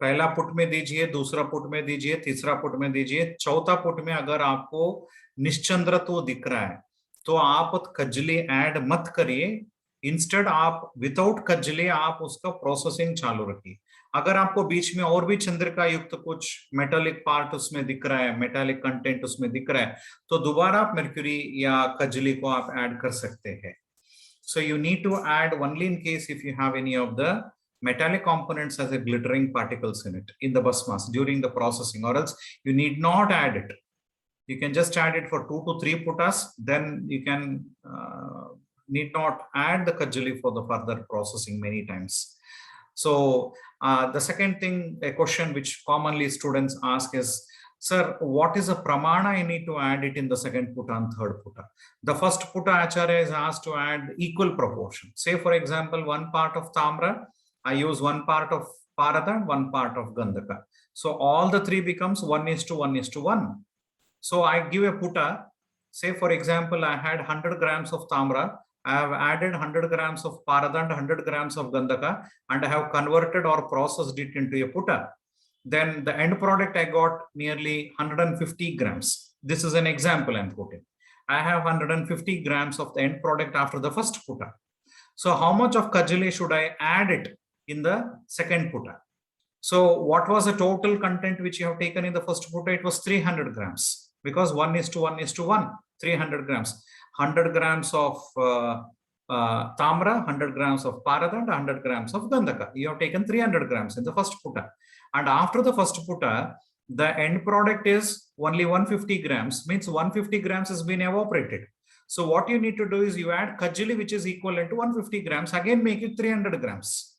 पहला पुट में दीजिए, दूसरा पुट में दीजिए, तीसरा पुट में दीजिए, चौथा पुट में अगर आपको निश्चंद्रत्व दिख रहा है तो आप कजली ऐड मत करिए. इंस्टेड आप विदाउट कजली आप उसका प्रोसेसिंग चालू रखिए. अगर आपको बीच में और भी चंद्रिका युक्त कुछ मेटालिक पार्ट उसमें दिख रहा है, मेटालिक कंटेंट उसमें दिख रहा है, तो दोबारा आप मर्क्यूरी या कजली को आप ऐड कर सकते हैं. So you need to add only in case if you have any of the metallic components as a glittering particles in it in the bhasmas during the processing, or else you need not add it. You can just add it for 2 to 3 putas, then you can need not add the kajali for the further processing many times. So the second thing, a question which commonly students ask is, sir, what is a pramana I need to add it in the second puta and third puta? The first puta acharya is asked to add equal proportion. Say for example, 1 part of tamra, I use 1 part of parada, 1 part of gandhaka. So all the 3 becomes 1:1:1. So I give a puta. Say for example, I had 100 grams of tamra. I have added 100 grams of parada and 100 grams of gandhaka, and I have converted or processed it into a puta. Then the end product I got nearly 150 grams. This is an example I'm quoting. I have 150 grams of the end product after the first puta. So how much of kajali should I add it in the second puta? So what was the total content which you have taken in the first puta? It was 300 grams because 1:1:1, 300 grams. 100 grams of tamra, 100 grams of parada, and 100 grams of gandhaka. You have taken 300 grams in the first puta. And after the first puta, the end product is only 150 grams, means 150 grams has been evaporated. So what you need to do is you add kajili, which is equivalent to 150 grams, again make it 300 grams.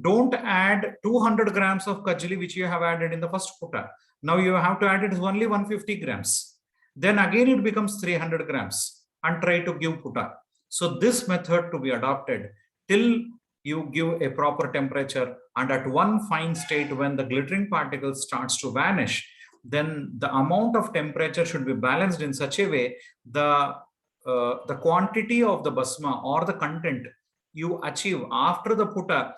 Don't add 200 grams of kajili, which you have added in the first puta. Now you have to add it only 150 grams. Then again it becomes 300 grams and try to give puta. So this method to be adopted till you give a proper temperature, and at one fine state when the glittering particles starts to vanish, then the amount of temperature should be balanced in such a way the quantity of the basma or the content you achieve after the puta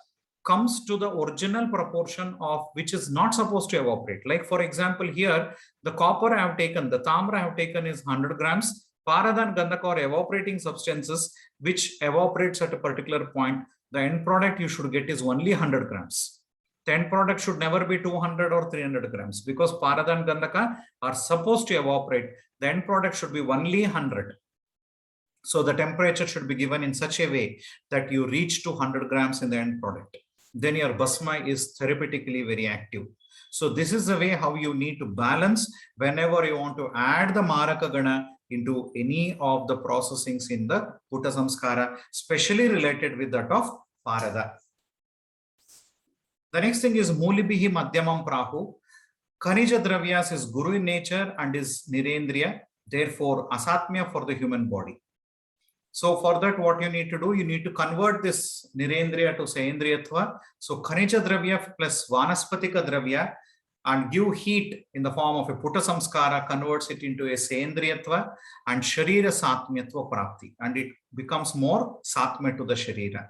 comes to the original proportion of which is not supposed to evaporate. Like for example, here the copper I have taken, the tamra I have taken is 100 grams. Parada and gandhaka are evaporating substances which evaporates at a particular point. The end product you should get is only 100 grams. The end product should never be 200 or 300 grams because parada and gandhaka are supposed to evaporate. The end product should be only 100. So the temperature should be given in such a way that you reach to 100 grams in the end product. Then your basma is therapeutically very active. So this is the way how you need to balance whenever you want to add the maraka gana into any of the processings in the puta samskara, especially related with that of parada. The next thing is Mulibihi Madhyamam Prahu. Khanija Dravyas is Guru in nature and is Nirendriya, therefore Asatmya for the human body. So for that, what you need to do, you need to convert this Nirendriya to Saindriyatva. So Khanija Dravya plus Vanaspatika Dravya and give heat in the form of a Puta Samskara converts it into a Saindriyatva and Sharira Satmyatva Prapti, and it becomes more Satmya to the Sharira.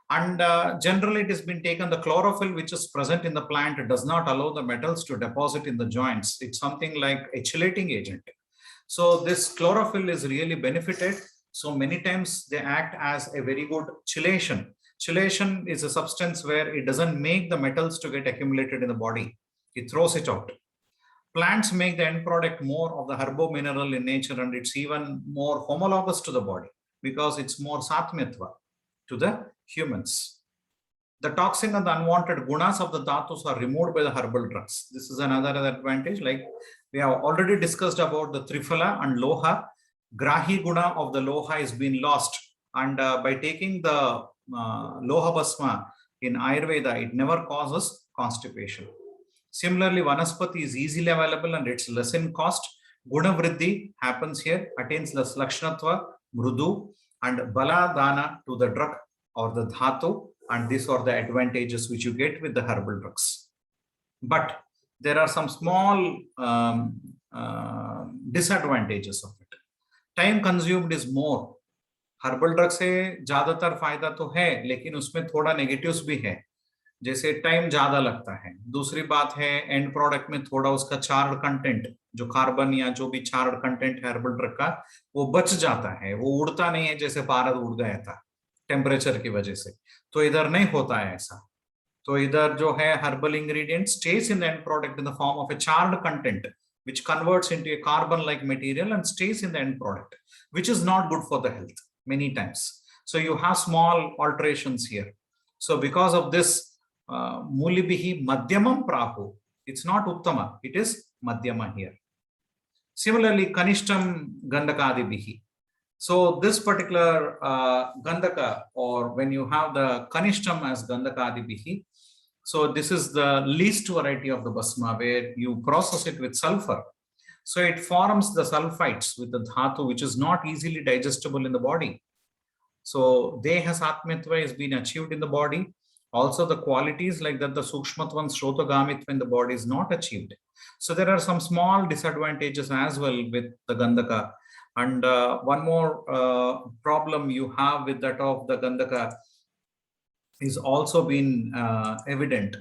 And generally it has been taken, the chlorophyll which is present in the plant does not allow the metals to deposit in the joints. It's something like a chelating agent. So this chlorophyll is really benefited. So many times they act as a very good chelation. Chelation is a substance where it doesn't make the metals to get accumulated in the body. It throws it out. Plants make the end product more of the herbo-mineral in nature, and it's even more homologous to the body because it's more satmyatva to the humans. The toxin and the unwanted gunas of the dhatus are removed by the herbal drugs. This is another advantage. Like we have already discussed about the triphala and loha. Grahi guna of the loha is being lost, and by taking the loha basma in Ayurveda, it never causes constipation. Similarly, vanaspati is easily available and it's less in cost. Guna vriddhi happens here, attains less lakshanatva, mrudu, and bala dana to the drug or the dhatu, and these are the advantages which you get with the herbal drugs. But there are some small disadvantages of it. Time consumed is more. Herbal drugs से ज्यादातर फायदा तो है, लेकिन उसमें थोड़ा negatives भी है, जैसे टाइम ज्यादा लगता है. दूसरी बात है एंड प्रोडक्ट में थोड़ा उसका चार्ड कंटेंट, जो कार्बन या जो भी चार्ड कंटेंट है हर्बल ड्रग का, वो बच जाता है, वो उड़ता नहीं है जैसे पारद उड़ गया था टेम्परेचर की वजह से. तो इधर नहीं होता है ऐसा. तो इधर जो है herbal ingredient stage in the end product in the form of a charred content which converts into a carbon like material and stays in the end product, which is not good for the health many times. So you have small alterations here. So because of this, Mulibihi Madhyamam Prahu, it's not Uttama, it is Madhyama here. Similarly, Kanishtam Gandhakadibihi. So this particular Gandhaka, or when you have the Kanishtam as Gandhakadibihi, so this is the least variety of the basma where you process it with sulfur. So it forms the sulfites with the dhatu, which is not easily digestible in the body. So deha satmitva has been achieved in the body. Also the qualities like that, the sukshmatva and shrotagamitva in the body is not achieved. So there are some small disadvantages as well with the Gandhaka. And one more problem you have with that of the Gandhaka is also been evident.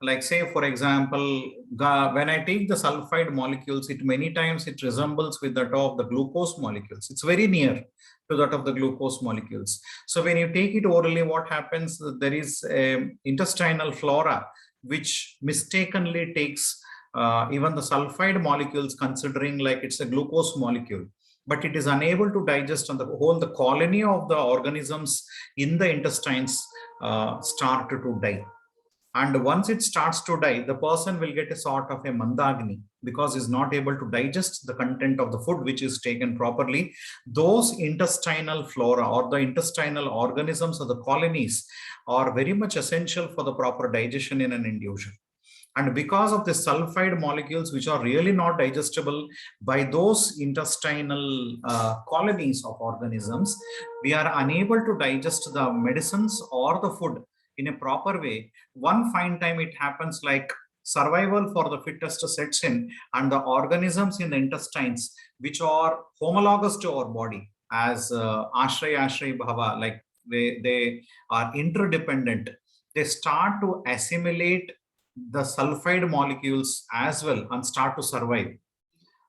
Like say for example, when I take the sulfide molecules, it many times it resembles with that of the glucose molecules. It's very near to that of the glucose molecules. So when you take it orally, what happens, there is a intestinal flora which mistakenly takes even the sulfide molecules, considering like it's a glucose molecule, but it is unable to digest, and the colony of the organisms in the intestines start to die. And once it starts to die, the person will get a sort of a mandagni, because he's not able to digest the content of the food which is taken properly. Those intestinal flora or the intestinal organisms or the colonies are very much essential for the proper digestion in an individual. And because of the sulfide molecules, which are really not digestible by those intestinal colonies of organisms, we are unable to digest the medicines or the food in a proper way. One fine time it happens, like survival for the fittest sets in, and the organisms in the intestines, which are homologous to our body as ashray bhava, like they are interdependent. They start to assimilate the sulfide molecules as well and start to survive.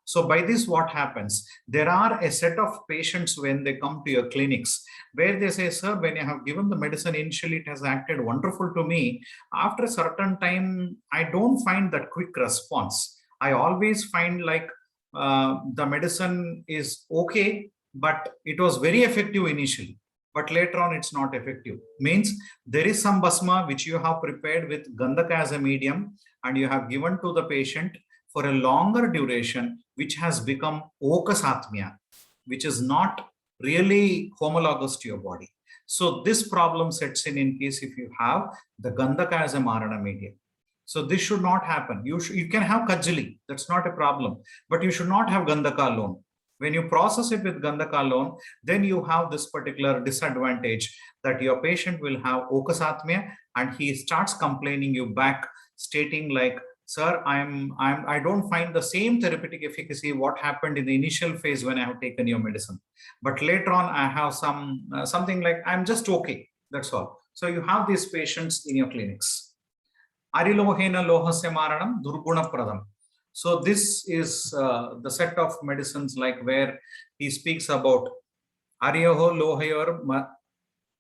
So by this, what happens? There are a set of patients when they come to your clinics where they say, sir, when I have given the medicine initially, it has acted wonderful to me. After a certain time, I don't find that quick response. I always find like the medicine is okay, but it was very effective initially, but later on it's not effective. Means there is some basma which you have prepared with gandhaka as a medium and you have given to the patient for a longer duration, which has become okasatmya, which is not really homologous to your body. So this problem sets in case if you have the gandhaka as a marana medium. So this should not happen. You can have kajali, that's not a problem, but you should not have gandhaka alone. When you process it with gandhaka alone, then you have this particular disadvantage that your patient will have okasatmya and he starts complaining you back, stating like, sir, I don't find the same therapeutic efficacy what happened in the initial phase when I have taken your medicine, but later on I have something like I'm just okay. That's all. So you have these patients in your clinics. Arilohena lohasya maranam durguna pradam. So this is the set of medicines like where he speaks about Aryoho lohayor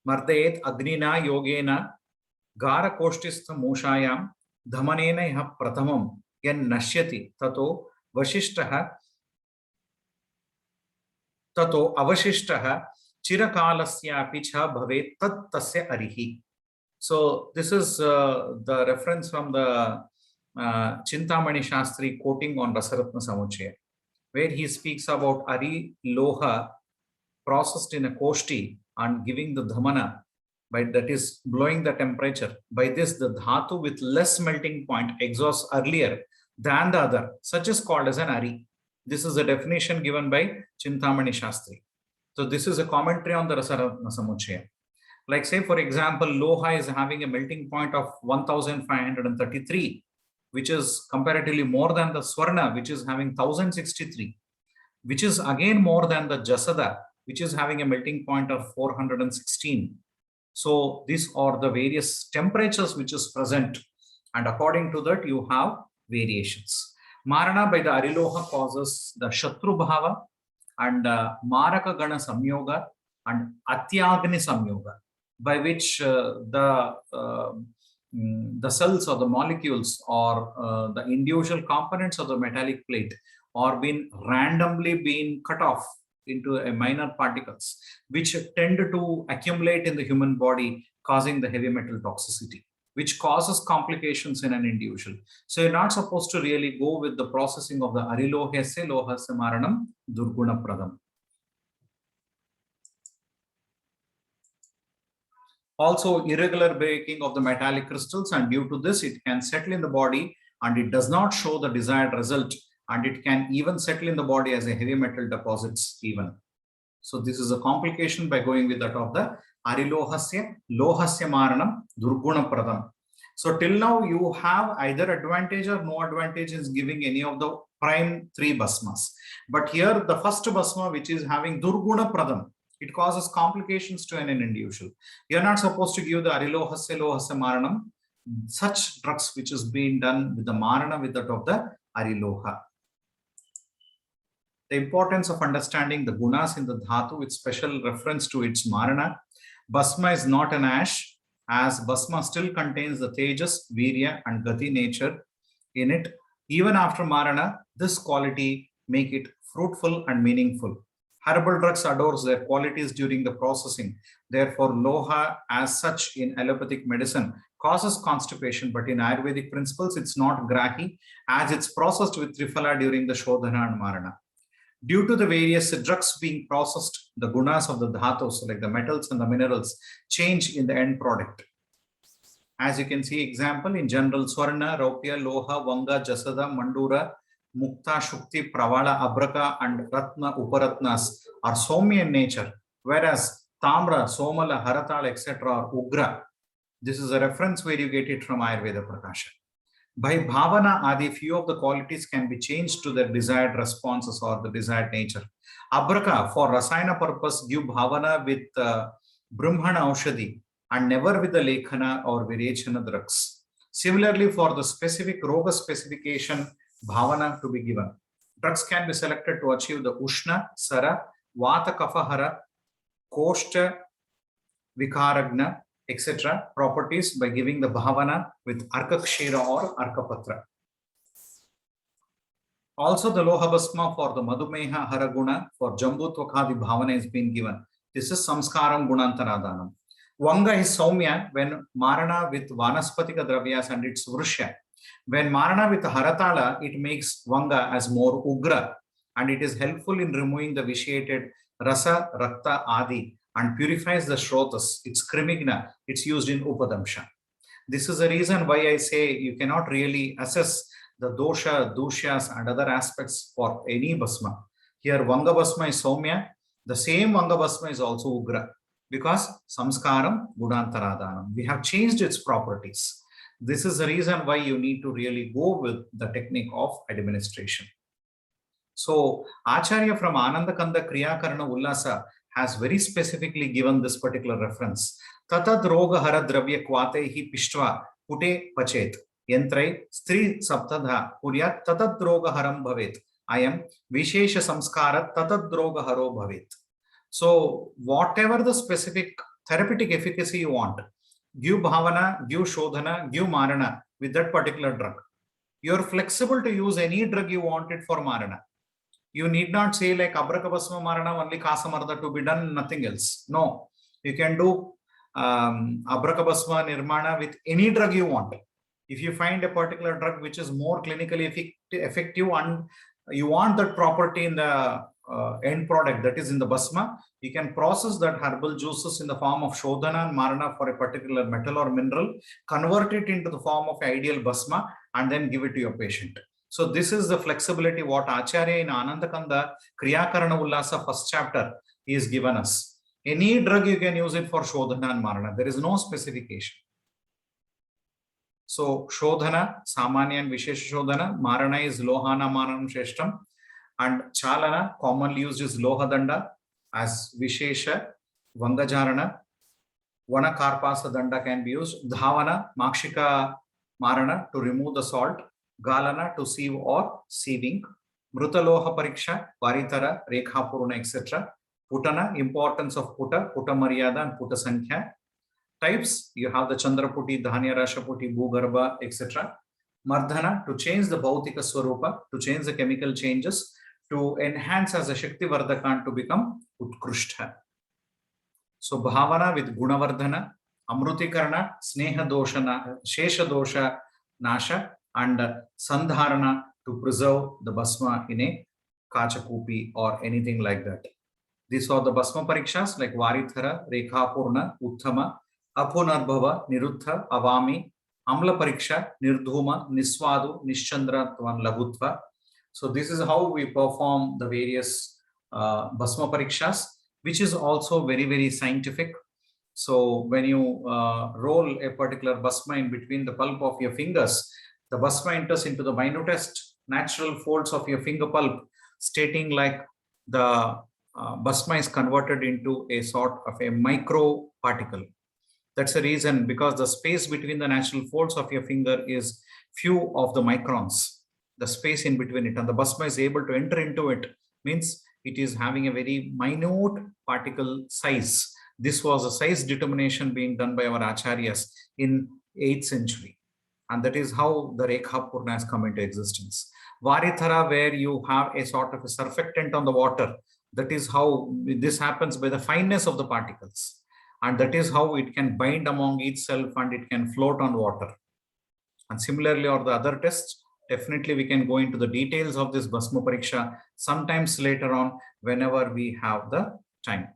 mardayet agnina yogena gara koshtisth moshayam dhamanena iha pratamam yan nashyati tato vashishtah tato avashishtah chirakalasyapi cha bhavet tat tasya arihi. So this is the reference from the Chintamani Shastri quoting on Rasaratna Samuchaya, where he speaks about Ari Loha processed in a koshti and giving the dhamana, by that is blowing the temperature. By this, the dhatu with less melting point exhausts earlier than the other, such is called as an Ari. This is a definition given by Chintamani Shastri. So this is a commentary on the Rasaratna Samuchaya. Like say, for example, Loha is having a melting point of 1533, which is comparatively more than the Swarna, which is having 1063, which is again more than the Jasada, which is having a melting point of 416. So these are the various temperatures which is present, and according to that you have variations. Marana by the Ariloha causes the Shatru Bhava and Maraka Gana Samyoga and Atyagni Samyoga, by which the cells or the molecules or the individual components of the metallic plate are being randomly cut off into a minor particles, which tend to accumulate in the human body, causing the heavy metal toxicity, which causes complications in an individual. So you're not supposed to really go with the processing of the Arilohesya lohasya maranam durguna pradam. Also, irregular breaking of the metallic crystals, and due to this, it can settle in the body and it does not show the desired result, and it can even settle in the body as a heavy metal deposits even. So this is a complication by going with that of the Arilohasya lohasya maranam durguna pradam. So till now you have either advantage or no advantage in giving any of the prime three basmas. But here the first basma, which is having durguna pradam, it causes complications to an individual. You're not supposed to give the Arilohasya lohasya maranam, such drugs which is being done with the marana with that of the Ariloha. The importance of understanding the gunas in the dhatu with special reference to its marana. Basma is not an ash, as Bhasma still contains the Tejas, Virya and Gati nature in it. Even after Marana, this quality make it fruitful and meaningful. Herbal drugs adores their qualities during the processing. Therefore, Loha as such in allopathic medicine causes constipation, but in Ayurvedic principles, it's not grahi as it's processed with Triphala during the Shodhana and Marana. Due to the various drugs being processed, the gunas of the dhatus, like the metals and the minerals, change in the end product. As you can see, example in general, Swarna, Raupya, Loha, Vanga, Jasada, Mandura, Mukta, Shukti, Pravala, Abraka, and Ratna, Uparatnas are Soumya in nature, whereas Tamra, Somala, Haratala, etc. are Ugra. This is a reference where you get it from Ayurveda Prakasha. By Bhavana Adi, few of the qualities can be changed to their desired responses or the desired nature. Abraka, for Rasayana purpose, give Bhavana with Brahmana Aushadhi and never with the Lekhana or Virechana drugs. Similarly, for the specific Roga specification, Bhavana to be given. Drugs can be selected to achieve the Ushna, Sara, Vata Kafahara, Koshta, Vikaragna, etc. properties by giving the Bhavana with Arkakshira or Arkapatra. Also, the Loha Bhasma for the Madhumeha Haraguna for Jambutvakadi Bhavana is being given. This is Samskaram Gunantaradanam. Vanga is Soumya when Marana with Vanaspatika Dravyas and its Vrusha. When Marana with Haratala, it makes Vanga as more Ugra and it is helpful in removing the vitiated Rasa, Rakta, Adi and purifies the Shrotas. It's Krimigna. It's used in Upadamsha. This is the reason why I say you cannot really assess the dosha, dushyas and other aspects for any Bhasma. Here Vanga Bhasma is Soumya. The same Vanga Bhasma is also Ugra because Samskaram Gunantaradanam. We have changed its properties. This is the reason why you need to really go with the technique of administration. So Acharya from Anandakanda Kriyakarana Ullasa has very specifically given this particular reference. Tatad roga hara dravya kvate hi pishtva pute pachet yantrai stri saptadha puryat tatad roga haram bhavet. I am vishesha samskara tatad roga haro bhavet. So whatever the specific therapeutic efficacy you want, give bhavana, give shodhana, give marana with that particular drug. You're flexible to use any drug you wanted for marana. You need not say like Abraka Bhasma Marana, only Kasamarda to be done, nothing else. No, you can do Abraka Bhasma Nirmana with any drug you want. If you find a particular drug which is more clinically effective and you want that property in the end product, that is in the Bhasma, you can process that herbal juices in the form of Shodhana and Marana for a particular metal or mineral, convert it into the form of ideal Bhasma and then give it to your patient. So this is the flexibility what Acharya in Anandakanda Kriyakarana Ullasa first chapter is given us. Any drug you can use it for Shodhana and Marana. There is no specification. So Shodhana, Samanya and Vishesha Shodhana, Marana is Lohana Maranam Shreshtam and Chalana commonly used is Lohadanda as Vishesha, Vangajarana, Vana Karpasa Danda can be used, Dhavana, Makshika Marana to remove the salt, Galana to sieve or sieving, Mrutaloha Pariksha, Varitara, Rekha Puruna, etc. Putana, importance of Puta, Puta Maryada and Puta Sankhya. Types, you have the Chandraputi, Dhanya Rashaputi, Bhugarbha, etc. Mardhana, to change the Bhautika Swarupa, to change the chemical changes, to enhance as a Shakti Vardhakan to become Utkrushta. So Bhavana with Gunavardhana, Amrutikarana, Sneha Doshana, Shesha Dosha Nasha, and Sandharana to preserve the Bhasma in a Kachakupi or anything like that. These are the Bhasma Parikshas like Varithara, Rekha Purna, Uttama, Apunarbhava, Niruttha, Avami, Amla Pariksha, Nirdhuma, Niswadu, Nischandra, Tvan Labhutva. So this is how we perform the various Bhasma Parikshas, which is also very, very scientific. So when you roll a particular Bhasma in between the pulp of your fingers, the Bhasma enters into the minutest natural folds of your finger pulp, stating like the Bhasma is converted into a sort of a micro particle. That's the reason, because the space between the natural folds of your finger is few of the microns, the space in between it, and the Bhasma is able to enter into it, means it is having a very minute particle size. This was a size determination being done by our acharyas in 8th century. And that is how the Rekha Purna has come into existence. Varithara, where you have a sort of a surfactant on the water, that is how this happens by the fineness of the particles. And that is how it can bind among itself and it can float on water. And similarly, or the other tests, definitely we can go into the details of this Bhasma Pariksha sometimes later on whenever we have the time.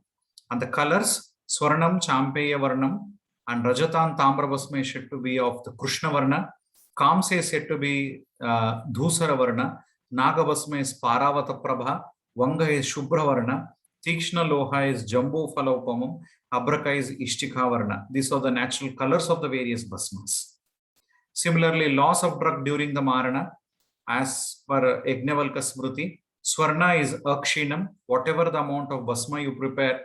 And the colors, Swarnam, Champeya Varnam, and Rajatan Tamra Bhasma is said to be of the Krishna Varna. Kamsa is said to be Dhusara Varna. Naga Bhasma is Paravata Prabha. Vanga is Shubhra Varna. Tikshna Loha is Jambu Falopamam. Abraka is Ishtika Varna. These are the natural colors of the various Bhasmas. Similarly, loss of drug during the Marana, as per Yajnavalkya Smriti, Swarna is Akshinam. Whatever the amount of Bhasma you prepare,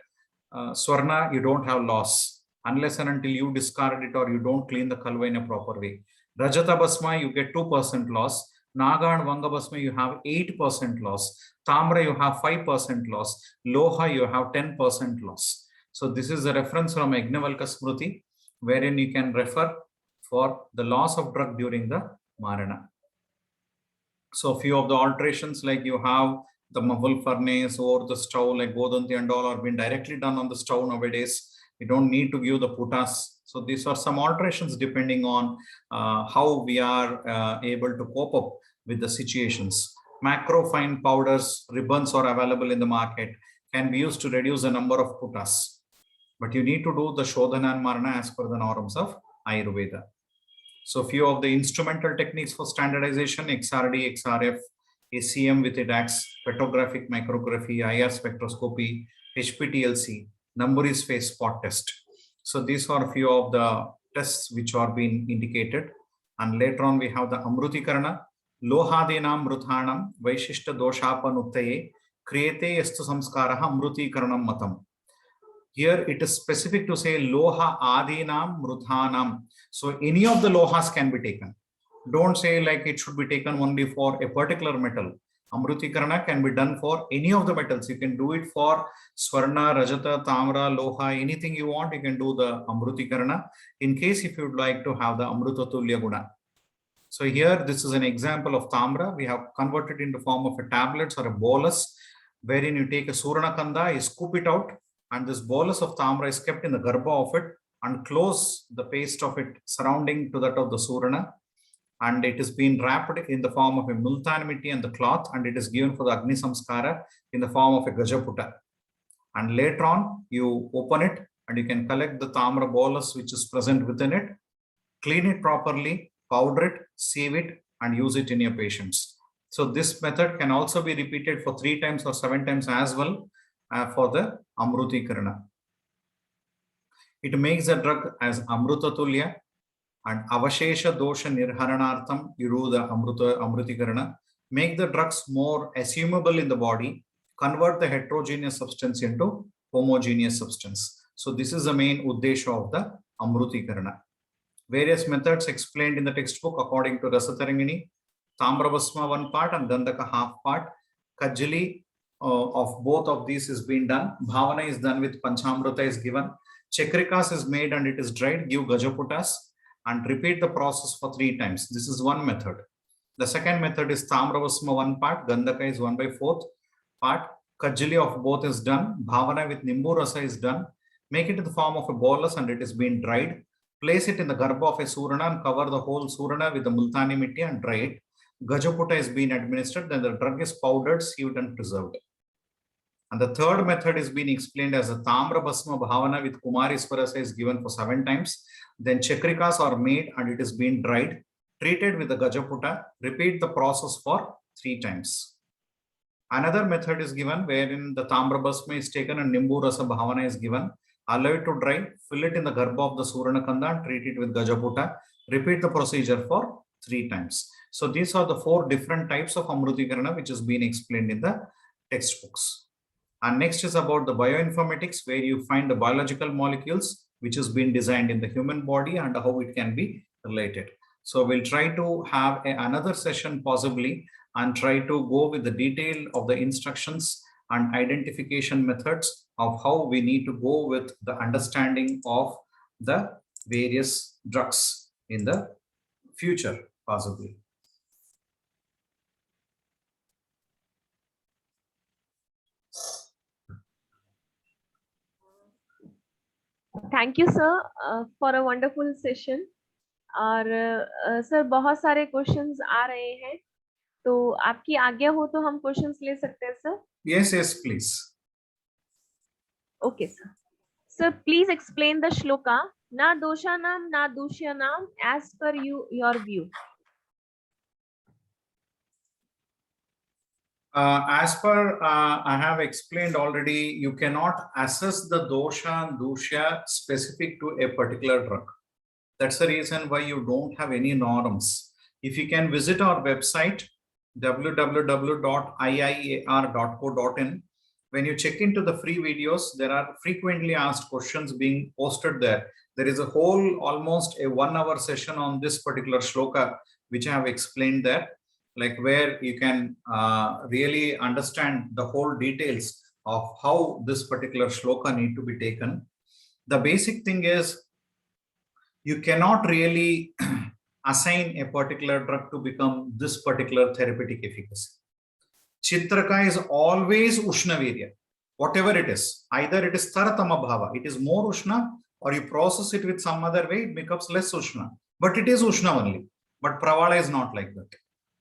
Swarna, you don't have loss unless and until you discard it or you don't clean the kalva in a proper way. Rajata Bhasma, you get 2% loss. Naga and Vanga Bhasma, you have 8% loss. Tamra, you have 5% loss. Loha, you have 10% loss. So this is a reference from Yajnavalkya Smriti, wherein you can refer for the loss of drug during the Marana. So few of the alterations, like you have the Mahul furnace or the stove like Godanti and all are being directly done on the stove nowadays. You don't need to give the putas. So these are some alterations depending on how we are able to cope up with the situations. Macro fine powders, ribbons are available in the market, can be used to reduce the number of putas. But you need to do the Shodhana and Marana as per the norms of Ayurveda. So few of the instrumental techniques for standardization, XRD, XRF, ACM with IDAX, photographic micrography, IR spectroscopy, HPTLC, Numbury's phase spot test. So these are a few of the tests which are being indicated. And later on we have the Amrutikarana, Lohadinam Mruthanam, Vaishishta Doshapanuttaye, Kriyate Yastu Samskaraha Amrutikaranam Matam. Here it is specific to say Loha Adinam Mruthanam. So any of the lohas can be taken. Don't say like it should be taken only for a particular metal. Amrutikarana can be done for any of the metals. You can do it for Swarna, Rajata, Tamra, Loha, anything you want, you can do the Amrutikarana. In case if you would like to have the Amrutatulya Guna. So here this is an example of Tamra. We have converted into form of a tablets or a bolus, wherein you take a Surana Kanda, you scoop it out, and this bolus of Tamra is kept in the garbha of it and close the paste of it surrounding to that of the Surana. And it is being wrapped in the form of a multan mitti and the cloth, and it is given for the Agni Samskara in the form of a Gajaputa. And later on, you open it and you can collect the Tamra bolus which is present within it, clean it properly, powder it, sieve it, and use it in your patients. So this method can also be repeated for 3 times or 7 times as well for the Amrutikarana. It makes the drug as Amrutatulya, and Avashesha Dosha Nirharanartham, you do the Amrutikarana, make the drugs more assumable in the body, convert the heterogeneous substance into homogeneous substance. So this is the main uddesha of the Amrutikarana. Various methods explained in the textbook according to Rasatarangini, Tamra Bhasma 1 part and Gandhaka half part. Kajali of both of these is being done. Bhavana is done with Panchamrita is given. Chakrikas is made and it is dried, give Gajaputas and repeat the process for 3 times. This is one method. The second method is Tamra Bhasma 1 part, Gandhaka is 1/4 part. Kajali of both is done. Bhavana with Nimbu Rasa is done. Make it in the form of a bolus and it is being dried. Place it in the garbha of a Surana and cover the whole Surana with the Multani mitti and dry it. Gajaputa is being administered, then the drug is powdered, sieved and preserved. And the third method is being explained as a Tamra Bhasma Bhavana with Kumari Swarasa is given for 7 times. Then Chakrikas are made and it is being dried, treated with the Gajaputa. Repeat the process for 3 times. Another method is given wherein the Tamra Bhasma is taken and Nimbu Rasa Bhavana is given. Allow it to dry, fill it in the garbha of the Surana Kanda and treat it with Gajaputa. Repeat the procedure for 3 times. So these are the 4 different types of Amrutikarana which is being explained in the textbooks. And next is about the bioinformatics, where you find the biological molecules which has been designed in the human body and how it can be related. So we'll try to have another session possibly and try to go with the detail of the instructions and identification methods of how we need to go with the understanding of the various drugs in the future, possibly. Thank you sir for a wonderful session. और sir बहुत सारे questions आ रहे हैं, तो आपकी आज्ञा हो तो हम क्वेश्चंस ले सकते हैं sir? Yes, yes, please. Okay sir. Sir please explain the shloka ना दोषानाम ना दूष्यानाम as per your view. As per I have explained already, you cannot assess the dosha and dusha specific to a particular drug. That's the reason why you don't have any norms. If you can visit our website www.iiar.co.in, when you check into the free videos, there are frequently asked questions being posted there. There is a whole almost a 1 hour session on this particular shloka which I have explained there, like where you can really understand the whole details of how this particular shloka need to be taken. The basic thing is you cannot really assign a particular drug to become this particular therapeutic efficacy. Chitraka is always Ushna Virya, whatever it is. Either it is Taratama Bhava, it is more Ushna, or you process it with some other way, it becomes less Ushna. But it is Ushna only. But Pravala is not like that.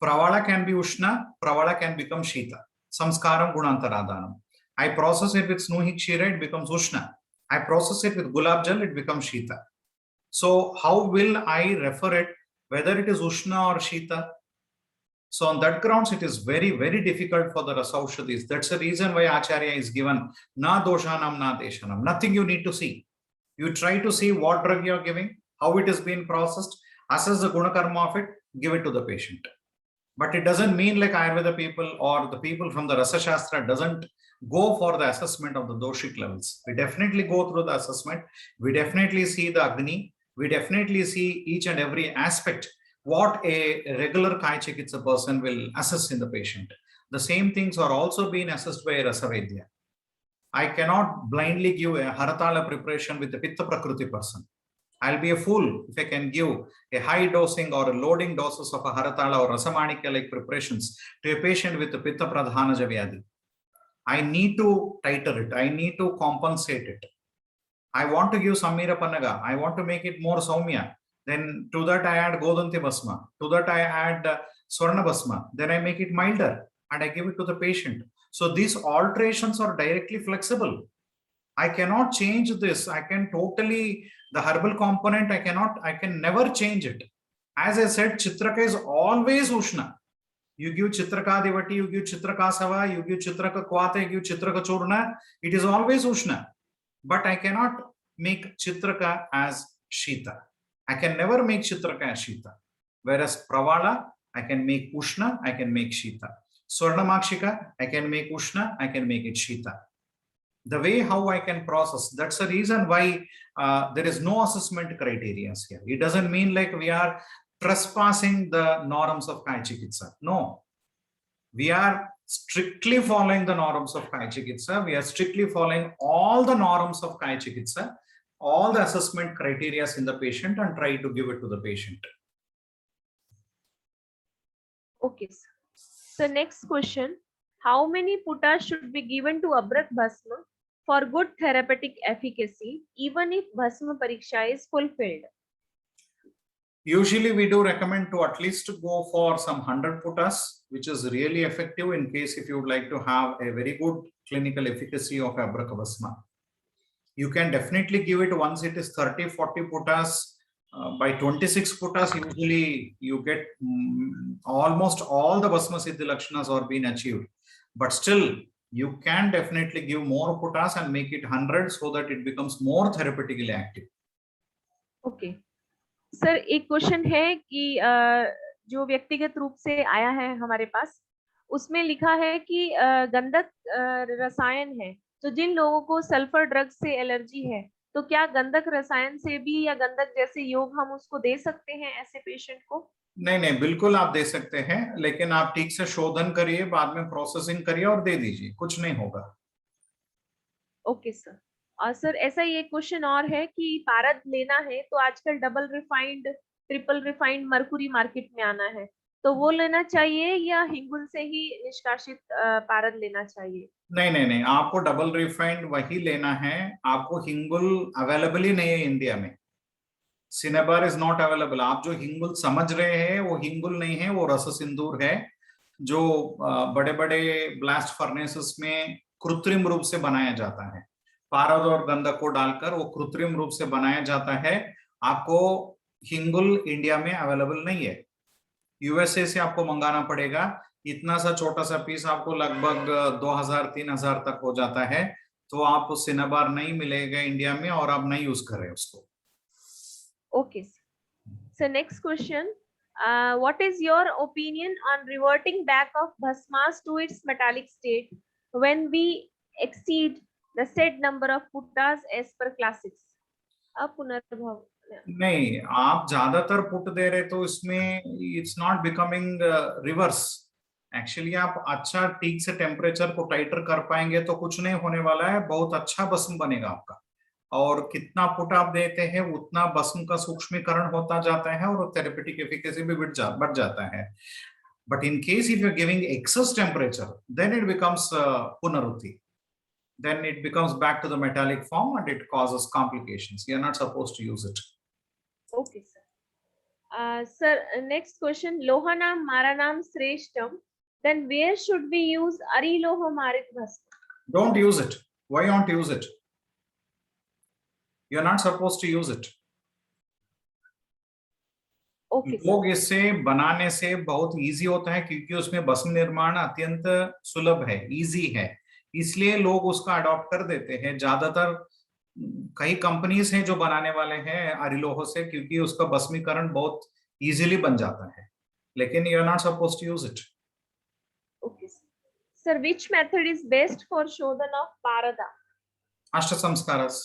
Pravala can be Ushna, Pravala can become Shita. Samskaram Gunantaradhanam. I process it with Snuhi Kshira, it becomes Ushna. I process it with Gulab Jal, it becomes Shita. So how will I refer it, whether it is Ushna or Shita? So on that grounds, it is very, very difficult for the Rasaushadis. That's the reason why Acharya is given na doshanam, na deshanam. Nothing you need to see. You try to see what drug you are giving, how it is being processed, assess the gunakarma of it, give it to the patient. But it doesn't mean like Ayurveda people or the people from the Rasa Shastra doesn't go for the assessment of the doshic levels. We definitely go through the assessment. We definitely see the Agni. We definitely see each and every aspect what a regular Kai Chikitsa person will assess in the patient. The same things are also being assessed by a Rasavedya. I cannot blindly give a Haratala preparation with the Pitta Prakriti person. I'll be a fool if I can give a high dosing or a loading doses of a Haratala or Rasamanika like preparations to a patient with a Pitta Pradhanaja Vyadhi. I need to tighter it. I need to compensate it. I want to give Samira Panaga. I want to make it more Saumya. Then to that I add Godanti Basma. To that I add Swarna Basma. Then I make it milder and I give it to the patient. So these alterations are directly flexible. I cannot change this. I can totally, the herbal component, I can never change it. As I said, Chitraka is always Ushna. You give Chitraka Devati, you give Chitraka Sava, you give Chitraka Kwate, you give Chitraka Churna. It is always Ushna. But I cannot make Chitraka as Shita. I can never make Chitraka as Shita. Whereas Pravala, I can make Ushna, I can make Shita. Swarnamakshika, I can make Ushna, I can make it Shita. The way how I can process, that's the reason why there is no assessment criteria here. It doesn't mean like we are trespassing the norms of Kai Chikitsa. No, we are strictly following the norms of Kai Chikitsa. We are strictly following all the norms of Kai Chikitsa, all the assessment criteria in the patient and try to give it to the patient. Okay, sir. So next question, how many putas should be given to Abrak Bhasma for good therapeutic efficacy, even if Bhasma Pariksha is fulfilled? Usually we do recommend to at least go for some 100 putas, which is really effective in case if you would like to have a very good clinical efficacy of Abraka Bhasma. You can definitely give it once it is 30, 40 putas. By 26 putas, usually you get almost all the Bhasma Siddhi Lakshanas are being achieved. But still, you can definitely give more putas and make it 100 so that it becomes more therapeutically active. Okay. Sir एक question है कि जो व्यक्तिगत रूप से आया है हमारे पास, उसमें लिखा है कि गंधक रसायन है, तो जिन लोगों को सल्फर ड्रग से एलर्जी है, तो क्या गंधक रसायन से भी या गंधक जैसे योग हम उसको दे सकते हैं ऐसे पेशेंट को? नहीं नहीं, बिल्कुल आप दे सकते हैं, लेकिन आप ठीक से शोधन करिए, बाद में प्रोसेसिंग करिए और दे दीजिए, कुछ नहीं होगा. Okay sir. और सर ऐसा ही एक क्वेश्चन और है कि पारद लेना है तो आजकल double refined, triple refined Mercury market में आना है, तो वो लेना चाहिए या हिंगुल से ही निष्कासित पारद लेना चाहिए? नहीं नहीं नहीं, आपको डबल रिफाइंड वही लेना है। आपको हिंगुल अवेलेबल ही नहीं है इंडिया में। Cinnabar is not available. आप जो हिंगुल समझ रहे हैं वो हिंगुल नहीं है, वो रस सिंदूर है, जो बड़े बड़े ब्लास्ट फर्नेसेस में कृत्रिम रूप से बनाया जाता है। पारद और गंधक को डालकर वो कृत्रिम रूप से बनाया जाता है। आपको हिंगुल इंडिया में अवेलेबल नहीं है, यूएसए से आपको मंगाना पड़ेगा। इतना सा छोटा सा पीस आपको लगभग 2000-3000 तक हो जाता है। तो आप सिनेबार नहीं मिलेगा इंडिया में और आप नहीं यूज कर रहे उसको। Okay. So next question, what is your opinion on reverting back of bhasmas to its metallic state when we exceed the said number of puttas as per classics? पुनर्भव नहीं, आप ज्यादातर पुट दे रहे तो इसमें it's not becoming reverse. Actually आप अच्छा ठीक से टेम्परेचर को टाइटर कर पाएंगे तो कुछ नहीं होने वाला है, बहुत अच्छा भस्म बनेगा आपका। और कितना पुट आप देते हैं उतना भस्म का सूक्ष्मीकरण होता जाता है और थेरेपेटिक एफिकेसी भी बढ़ जाता है। But in case if you are giving excess temperature then it becomes पुनरुक्ति, then it becomes back to the metallic form and it causes complications. You're not supposed to use it. Okay, sir. Sir, next question, Lohanam Maranam Sreshtam, then where should we use Ariloho Marit Bhasma? Don't use it. Why don't use it? You're not supposed to use it. Okay, लोग इससे बनाने से बहुत easy होता है क्योंकि उसमें भस्म निर्माण अत्यंत सुलभ है, इजी है, इसलिए लोग उसका अडॉप्ट कर देते हैं। ज्यादातर कई कंपनीज हैं जो बनाने वाले हैं अरिलोहो से, क्योंकि उसका भस्मीकरण बहुत इजीली बन जाता है, लेकिन you are not supposed to use it. Okay, sir, which method is best for Shodhana of Parada? अष्ट संस्कारस।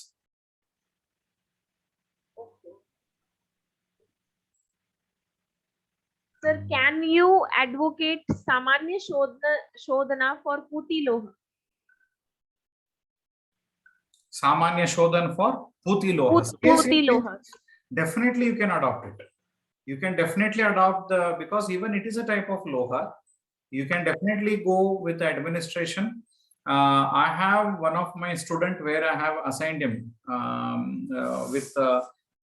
Okay. Sir, can you advocate Samanya Shodhana for Puti Loha? सामान्य शोधन फॉर पुति लोहा। Puti Loha. Definitely you can adopt it. You can definitely adopt the, because even it is a type of loha, you can definitely go with the administration. I have one of my student where I have assigned him with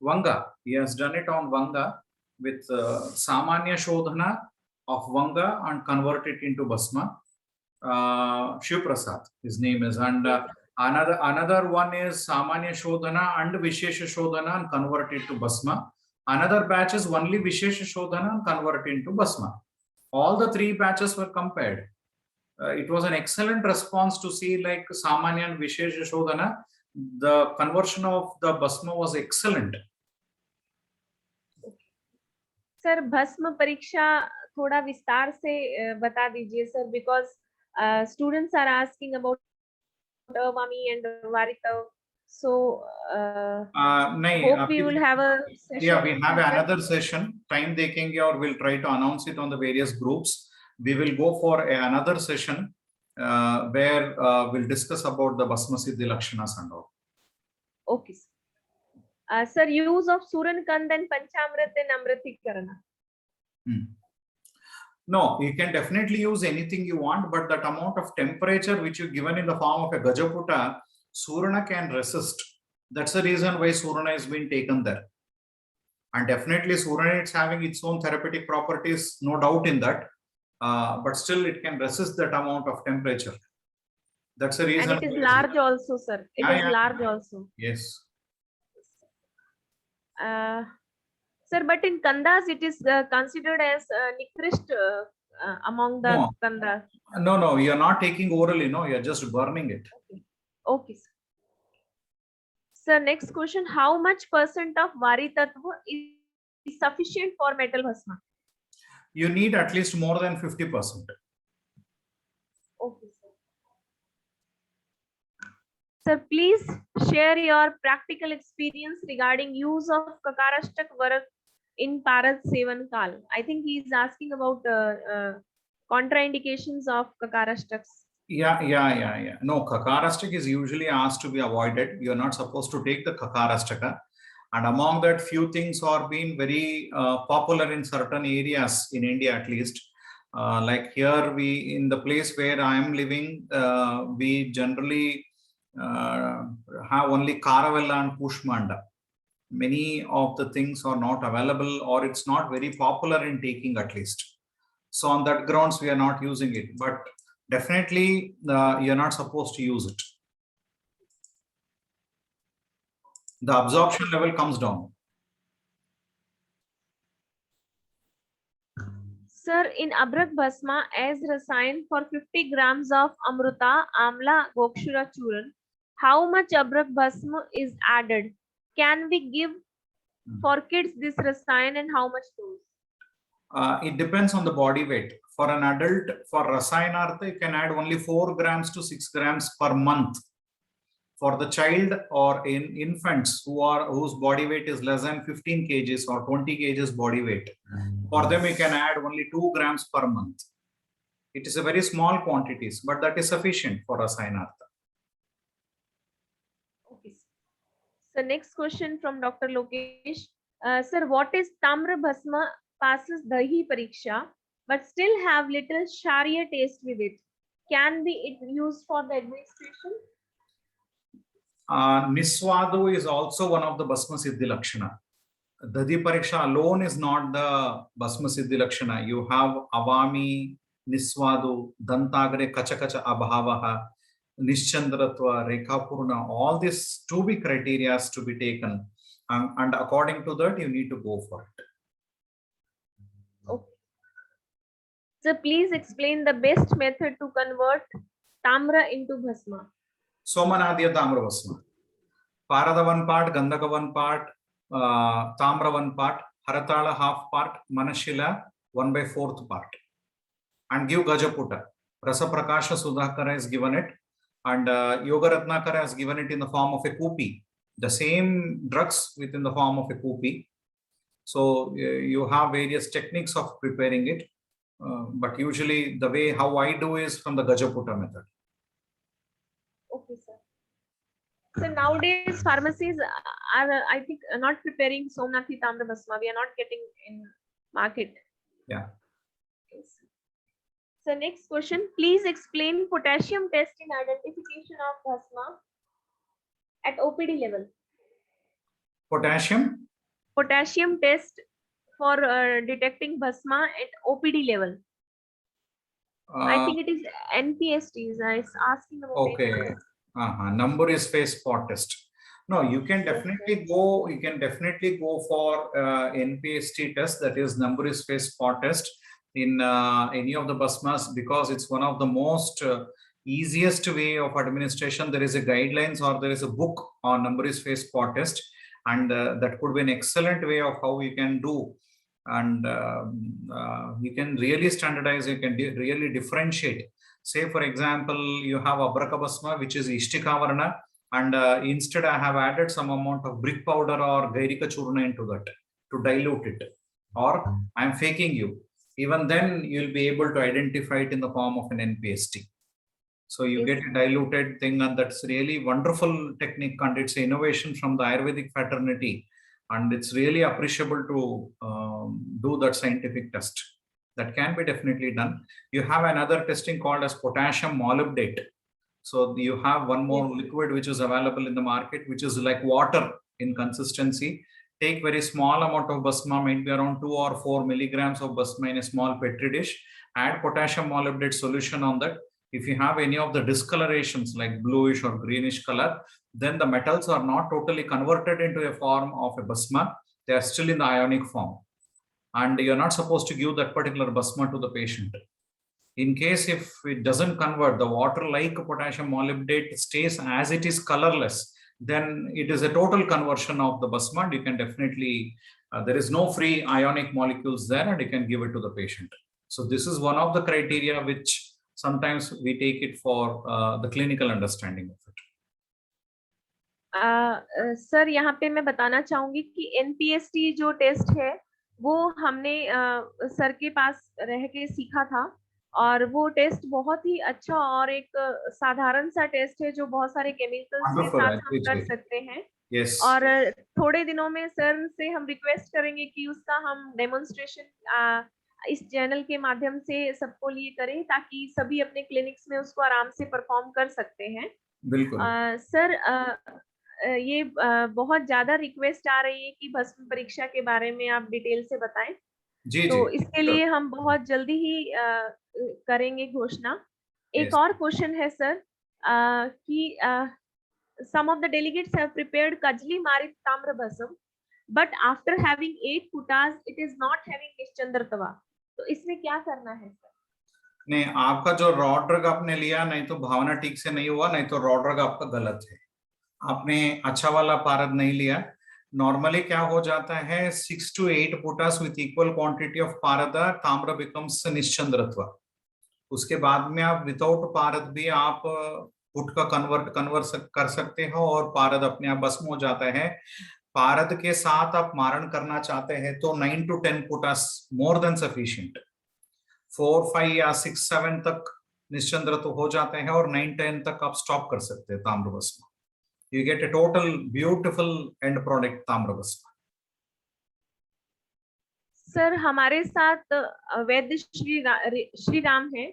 Vanga. He has done it on Vanga with Samanya Shodhana of Vanga and convert it into Bhasma. Shiv Prasad, his name is, and another one is Samanya Shodhana and Vishesha Shodhana and convert it to Bhasma. Another batch is only Vishesha Shodhana and convert it into Bhasma. All the three batches were compared. It was an excellent response to see like Samanya and Vishesha Shodhana. The conversion of the Bhasma was excellent. Sir, Bhasma Pariksha थोड़ा विस्तार से बता दीजिए sir, because students are asking about Vami and Varitav. So hope we will have a session. Yeah, we have another session. Time देखेंगे और we'll try to announce it on the various groups. We will go for another session where we'll discuss about the Bhasma Siddhi Lakshanas and all. Okay. Sir, use of Suran Kand and Panchamrit and Amritikarana. No, you can definitely use anything you want, but that amount of temperature which you've given in the form of a Gajaputa, Surana can resist. That's the reason why Surana has been taken there. And definitely Surana is having its own therapeutic properties, no doubt in that. But still it can resist that amount of temperature. That's the reason. And it is large also, sir. It is large also. Yes. Sir, but in Kandas, it is considered as Nikrist among the Kandas. No, you're not taking orally, no, you're just burning it. Okay, sir. Sir, next question, how much % of Vari Tattva is sufficient for metal Bhasma? You need at least more than 50%. Okay, sir. Sir, please share your practical experience regarding use of Kakarashtak Varak in Parad Sevan Kal. I think he is asking about contraindications of Kakarashtaks. Yeah. No, Kakarastic is usually asked to be avoided. You're not supposed to take the Kakarastaka. And among that, few things are being very popular in certain areas in India, at least. Like here, in the place where I am living, we generally have only Caravella and Pushmanda. Many of the things are not available, or it's not very popular in taking, at least. So on that grounds, we are not using it. But definitely, you're not supposed to use it. The absorption level comes down. Sir, in Abrak Bhasma, as rasayan for 50 grams of Amruta, Amla, Gokshura Churan, how much Abrak Bhasma is added? Can we give for kids this rasayan and how much dose? It depends on the body weight. For an adult, for Rasayanartha, you can add only 4 grams to 6 grams per month. For the child or in infants whose body weight is less than 15 kgs or 20 kgs body weight, for them you can add only 2 grams per month. It is a very small quantities, but that is sufficient for Rasayanartha. Okay. So next question from Dr. Lokesh. Sir, what is Tamra Bhasma passes Dahi Pariksha but still have little Sharia taste with it? Can be it used for the administration? Niswadu is also one of the Bhasma Siddhi Lakshana. Dahi Pariksha alone is not the Bhasma Siddhi Lakshana. You have Avami, Niswadu, Dantagre, Kacha Abhavaha, Nischandratva, Rekapurna, all these 2B criteria to be taken. And according to that, you need to go for it. Okay. So please explain the best method to convert Tamra into Bhasma. Somanadya Tamra Bhasma. Parada 1 part, Gandhaka 1 part, Tamra 1 part, Haratala half part, Manashila 1/4 part. And give Gajaputa. Rasa Prakasha Sudhakara has given it, and Yoga Ratnakara has given it in the form of a kupi. The same drugs within the form of a kupi. So you have various techniques of preparing it, but usually the way how I do is from the Gajaputa method. Okay, sir. So nowadays pharmacies are, I think, not preparing Somnathi Tamra Bhasma. We are not getting in market. Yeah. Yes. So next question, please explain potassium test in identification of Bhasma at OPD level. Potassium test for detecting Bhasma at OPD level. I think it is NPST. I was asking about okay. Number is phase spot test. No, you can definitely go. You can definitely go for NPST test, that is number is phase spot test in any of the Bhasmas, because it's one of the most easiest way of administration. There is a guidelines or there is a book on number is phase spot test, and that could be an excellent way of how you can do. And you can really standardize, you can really differentiate. Say, for example, you have Abraka Bhasma, which is Ishtika Varna, and instead I have added some amount of brick powder or Gairika Churna into that to dilute it, or I'm faking you. Even then, you'll be able to identify it in the form of an NPST. So you get a diluted thing, and that's really wonderful technique, and it's an innovation from the Ayurvedic fraternity. And it's really appreciable to do that scientific test. That can be definitely done. You have another testing called as potassium molybdate. So you have one more liquid which is available in the market, which is like water in consistency. Take very small amount of Bhasma, maybe around 2 or 4 milligrams of Bhasma in a small petri dish. Add potassium molybdate solution on that. If you have any of the discolorations like bluish or greenish color, then the metals are not totally converted into a form of a Bhasma. They are still in the ionic form. And you're not supposed to give that particular Bhasma to the patient. In case if it doesn't convert, the water like potassium molybdate stays as it is colorless, then it is a total conversion of the Bhasma. You can definitely, there is no free ionic molecules there, and you can give it to the patient. So this is one of the criteria which sometimes we take it for the clinical understanding of it. Sir यहाँ पे मैं बताना चाहूंगी कि NPST जो test है वो हमने सर के पास रह के सीखा था, और वो टेस्ट बहुत ही अच्छा और एक साधारण सा टेस्ट है जो बहुत सारे केमिकल्स के Wonderful, साथ हम actually. कर सकते हैं। Yes. और थोड़े दिनों में सर से हम रिक्वेस्ट करेंगे कि उसका हम डेमोन्स्ट्रेशन इस चैनल के माध्यम से सबको लिए करें ताकि सभी अपने क्लिनिक्स में उसको आराम से परफॉर्म कर सकते हैं। बिल्कुल। सर ये बहुत ज्यादा रिक्वेस्ट आ रही है कि भस्म परीक्षा के बारे में आप डिटेल से बताएं। जी तो जी। इसके लिए हम बहुत जल्दी ही करेंगे घोषणा। एक Yes. और क्वेश्चन है सर कि some of the delegates have prepared Kajli Marit Tamra Bhasam, but after having 8 putas, it is not having Nishchandra Tava. तो इसमें क्या करना है सर? नहीं, आपका जो रॉ ड्रग आपने लिया, नहीं तो भावना ठीक से नहीं हुआ, नहीं तो रॉ ड्रग आपका गलत है। आपने अच्छा वाला पारद नहीं लिया। नॉर्मली क्या हो जाता है, 6 to 8 पुटास विथ इक्वल क्वांटिटी ऑफ पारदा ताम्र बिकम्स निश्चंद्रत्व। उसके बाद में आप विदाउट पारद भी आप पुट का कन्वर्ट कर सकते हो और पारद अपने आप भस्म हो जाता है। पारद के साथ आप मारण करना चाहते हैं तो 9 to 10 पुटास मोर देन सफिशिएंट। 4, 5 या 6, 7 तक निश्चंद्र तो हो जाते हैं और 9, 10 तक आप स्टॉप कर सकते हैं ताम्र भस्म। You get a total beautiful end product ताम्र भस्म। सर हमारे साथ वैद्य श्री राम है।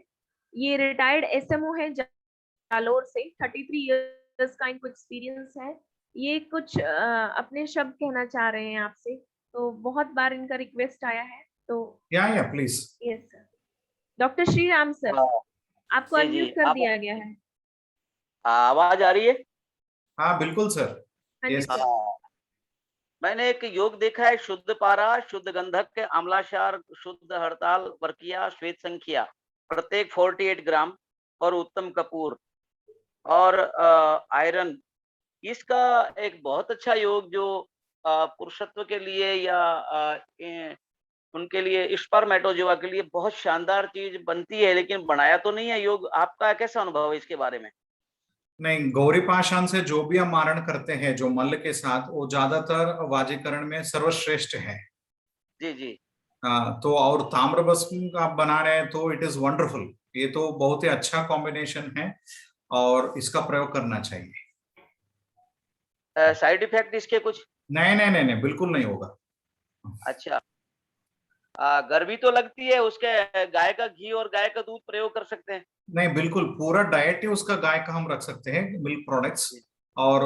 ये रिटायर्ड एसएमओ है जालोर से। 33 इयर्स का इनको एक्सपीरियंस है। ये कुछ अपने शब्द कहना चाह रहे हैं आपसे, तो बहुत बार इनका रिक्वेस्ट आया है। तो या please. Yes sir. Doctor Shri Ram sir, आपको जी, जी, अनम्यूट कर दिया गया है। आवाज आ रही है? हाँ बिल्कुल सर। हाँ जी Yes. सर। मैंने एक योग देखा है, शुद्ध पारा, शुद्ध गंधक, आम्लाक्षार, शुद्ध हड़ताल, वर्किया, श्वेत संख्या, प्रत्येक 48 ग्राम और उत्तम कपूर और आयरन। इसका एक बहुत अच्छा योग जो पुरुषत्व के लिए या उनके लिए स्पर्मेटोजोआ के लिए बहुत शानदार चीज बनती है, लेकिन बनाया तो नहीं है योग। आपका कैसा अनुभव है इसके बारे में? नहीं, गौरी पाषाण से जो भी हम मारण करते हैं जो मल्ल के साथ, वो ज्यादातर वाजीकरण में सर्वश्रेष्ठ है। जी जी। तो और ताम्र भस्म आप बना रहे हैं तो इट इज वंडरफुल। ये तो बहुत ही अच्छा कॉम्बिनेशन है और इसका प्रयोग करना चाहिए। साइड इफेक्ट इसके कुछ? नहीं नहीं नहीं नहीं, बिल्कुल नहीं होगा। अच्छा। गर्मी तो लगती है, उसके गाय का घी और गाय का दूध प्रयोग कर सकते हैं? नहीं, बिल्कुल पूरा डाइट ही उसका गाय का हम रख सकते हैं, मिल्क प्रोडक्ट्स। और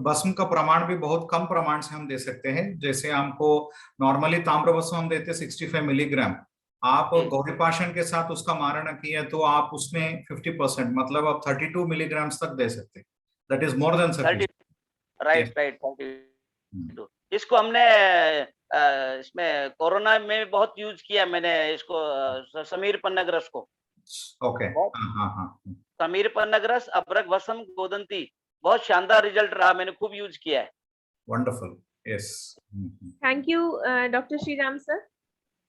भस्म का प्रमाण भी बहुत कम प्रमाण से हम दे सकते हैं। जैसे हमको नॉर्मली ताम्र भस्म हम देते हैं 65 मिलीग्राम। आप गौरी पाषाण के साथ उसका मारण किया तो आप उसमें 50%, मतलब आप 32 मिलीग्राम तक दे सकते हैं। That is more than sufficient. Right right. 32। इसको हमने इसमें कोरोना में बहुत यूज किया मैंने इसको, समीर पन्नगरस को। ओके। हाँ। समीर पन्नगरस, अबरक भस्म, गोदंती, बहुत शानदार रिजल्ट रहा, मैंने खूब यूज किया है। Wonderful. Yes. Thank you doctor Shri Ram sir.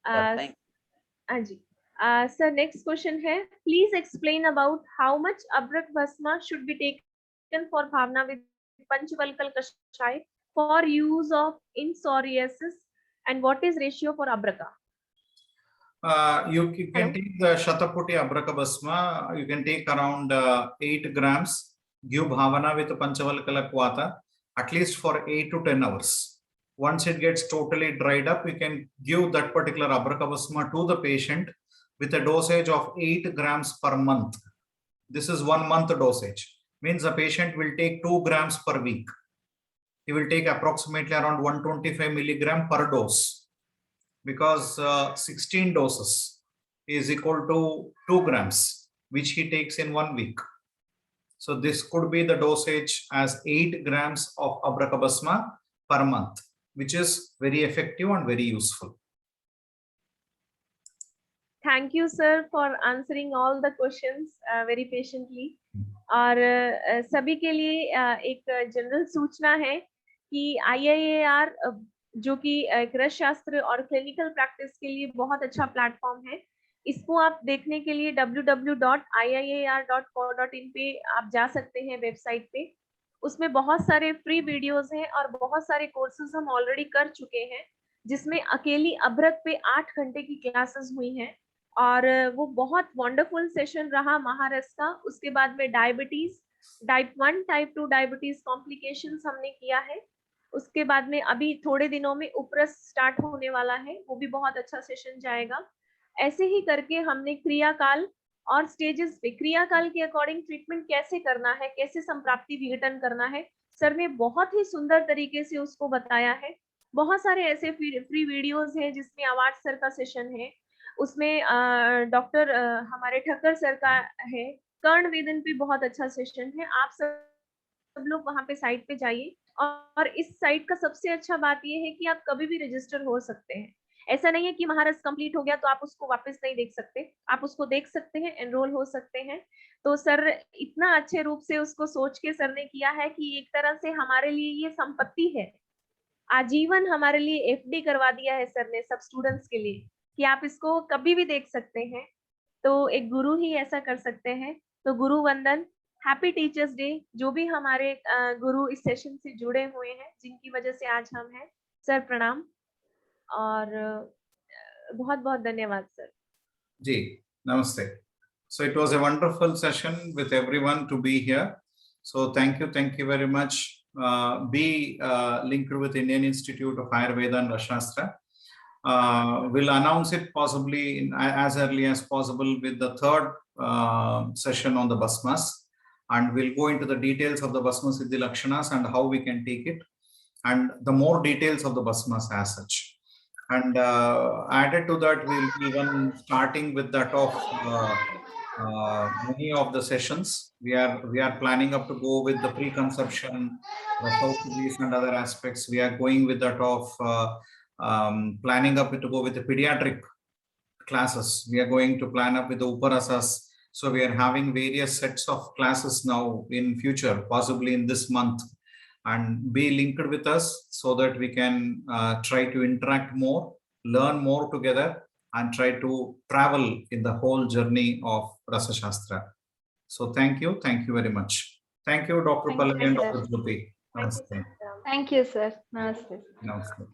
हाँ जी सर, नेक्स्ट क्वेश्चन है, please explain about how much अब्रक भस्मा शुड बी टेकन फॉर भावना विद पंचवल्कल कषाय for use of in psoriasis and what is ratio for abraka? You can take the Shataputi Abraka Bhasma. You can take around 8 grams. Give bhavana with Panchavalkala Kvata at least for 8 to 10 hours. Once it gets totally dried up, you can give that particular Abraka Bhasma to the patient with a dosage of 8 grams per month. This is 1 month dosage. Means the patient will take 2 grams per week. He will take approximately around 125 milligram per dose, because 16 doses is equal to 2 grams, which he takes in 1 week. So this could be the dosage as 8 grams of Abraka Bhasma per month, which is very effective and very useful. Thank you sir for answering all the questions very patiently. और सभी के लिए एक general सूचना है कि IIAR जो कि कृषि शास्त्र और क्लिनिकल प्रैक्टिस के लिए बहुत अच्छा प्लेटफॉर्म है। इसको आप देखने के लिए www.iiar.co.in पे आप जा सकते हैं वेबसाइट पे। उसमें बहुत सारे फ्री वीडियोस हैं और बहुत सारे कोर्सेज हम ऑलरेडी कर चुके हैं, जिसमें अकेली अभ्रक पे 8 घंटे की क्लासेस हुई हैं। और वो बहुत वंडरफुल सेशन रहा महारस का। उसके बाद में diabetes, type 1 type 2 diabetes complications हमने किया है। उसके बाद में अभी थोड़े दिनों में उपरस स्टार्ट होने वाला है, वो भी बहुत अच्छा सेशन जाएगा। ऐसे ही करके हमने क्रियाकाल और स्टेजेस पे क्रियाकाल के अकॉर्डिंग ट्रीटमेंट कैसे करना है, कैसे संप्राप्ति विघटन करना है, सर ने बहुत ही सुंदर तरीके से उसको बताया है। बहुत सारे ऐसे फ्री वीडियोस हैं जिसमें आवाज सर का सेशन है, उसमें डॉक्टर हमारे ठक्कर सर का है, कर्ण वेदन पे बहुत अच्छा सेशन है। आप सब लोग वहां पे साइट पे जाइए। और इस साइट का सबसे अच्छा बात यह है कि आप कभी भी रजिस्टर हो सकते हैं। ऐसा नहीं है कि महारस कंप्लीट हो गया तो आप उसको वापस नहीं देख सकते, आप उसको देख सकते हैं, एनरोल हो सकते हैं। तो सर इतना अच्छे रूप से उसको सोच के सर ने किया है कि एक तरह से हमारे लिए ये संपत्ति है, आजीवन हमारे लिए एफडी करवा दिया है सर ने सब स्टूडेंट्स के लिए, कि आप इसको कभी भी देख सकते हैं। तो एक गुरु ही ऐसा कर सकते हैं। तो गुरु वंदन, हैप्पी टीचर्स डे। जो भी हमारे गुरु इस सेशन से जुड़े हुए हैं, जिनकी वजह से आज हम हैं, सर प्रणाम और बहुत बहुत धन्यवाद सर। जी, namaste. So it was a wonderful session with everyone to be here. So thank you very much. Be linked with Indian Institute of Ayurveda and Rashastra. We'll announce it possibly as early as possible with the third session on the Basmas, and we'll go into the details of the Basma Siddhi Lakshanas and how we can take it, and the more details of the Basmas as such. And added to that, we'll be even starting with that of many of the sessions. We are planning up to go with the preconception, the and other aspects. We are going with that of planning up to go with the pediatric classes. We are going to plan up with the Uparasas. So we are having various sets of classes now in future, possibly in this month, and be linked with us so that we can try to interact more, learn more together, and try to travel in the whole journey of Rasa Shastra. So thank you very much. Thank you, Dr. Pallavi and Dr. Jyoti. Namaste. Thank you, sir. Namaste. Namaste.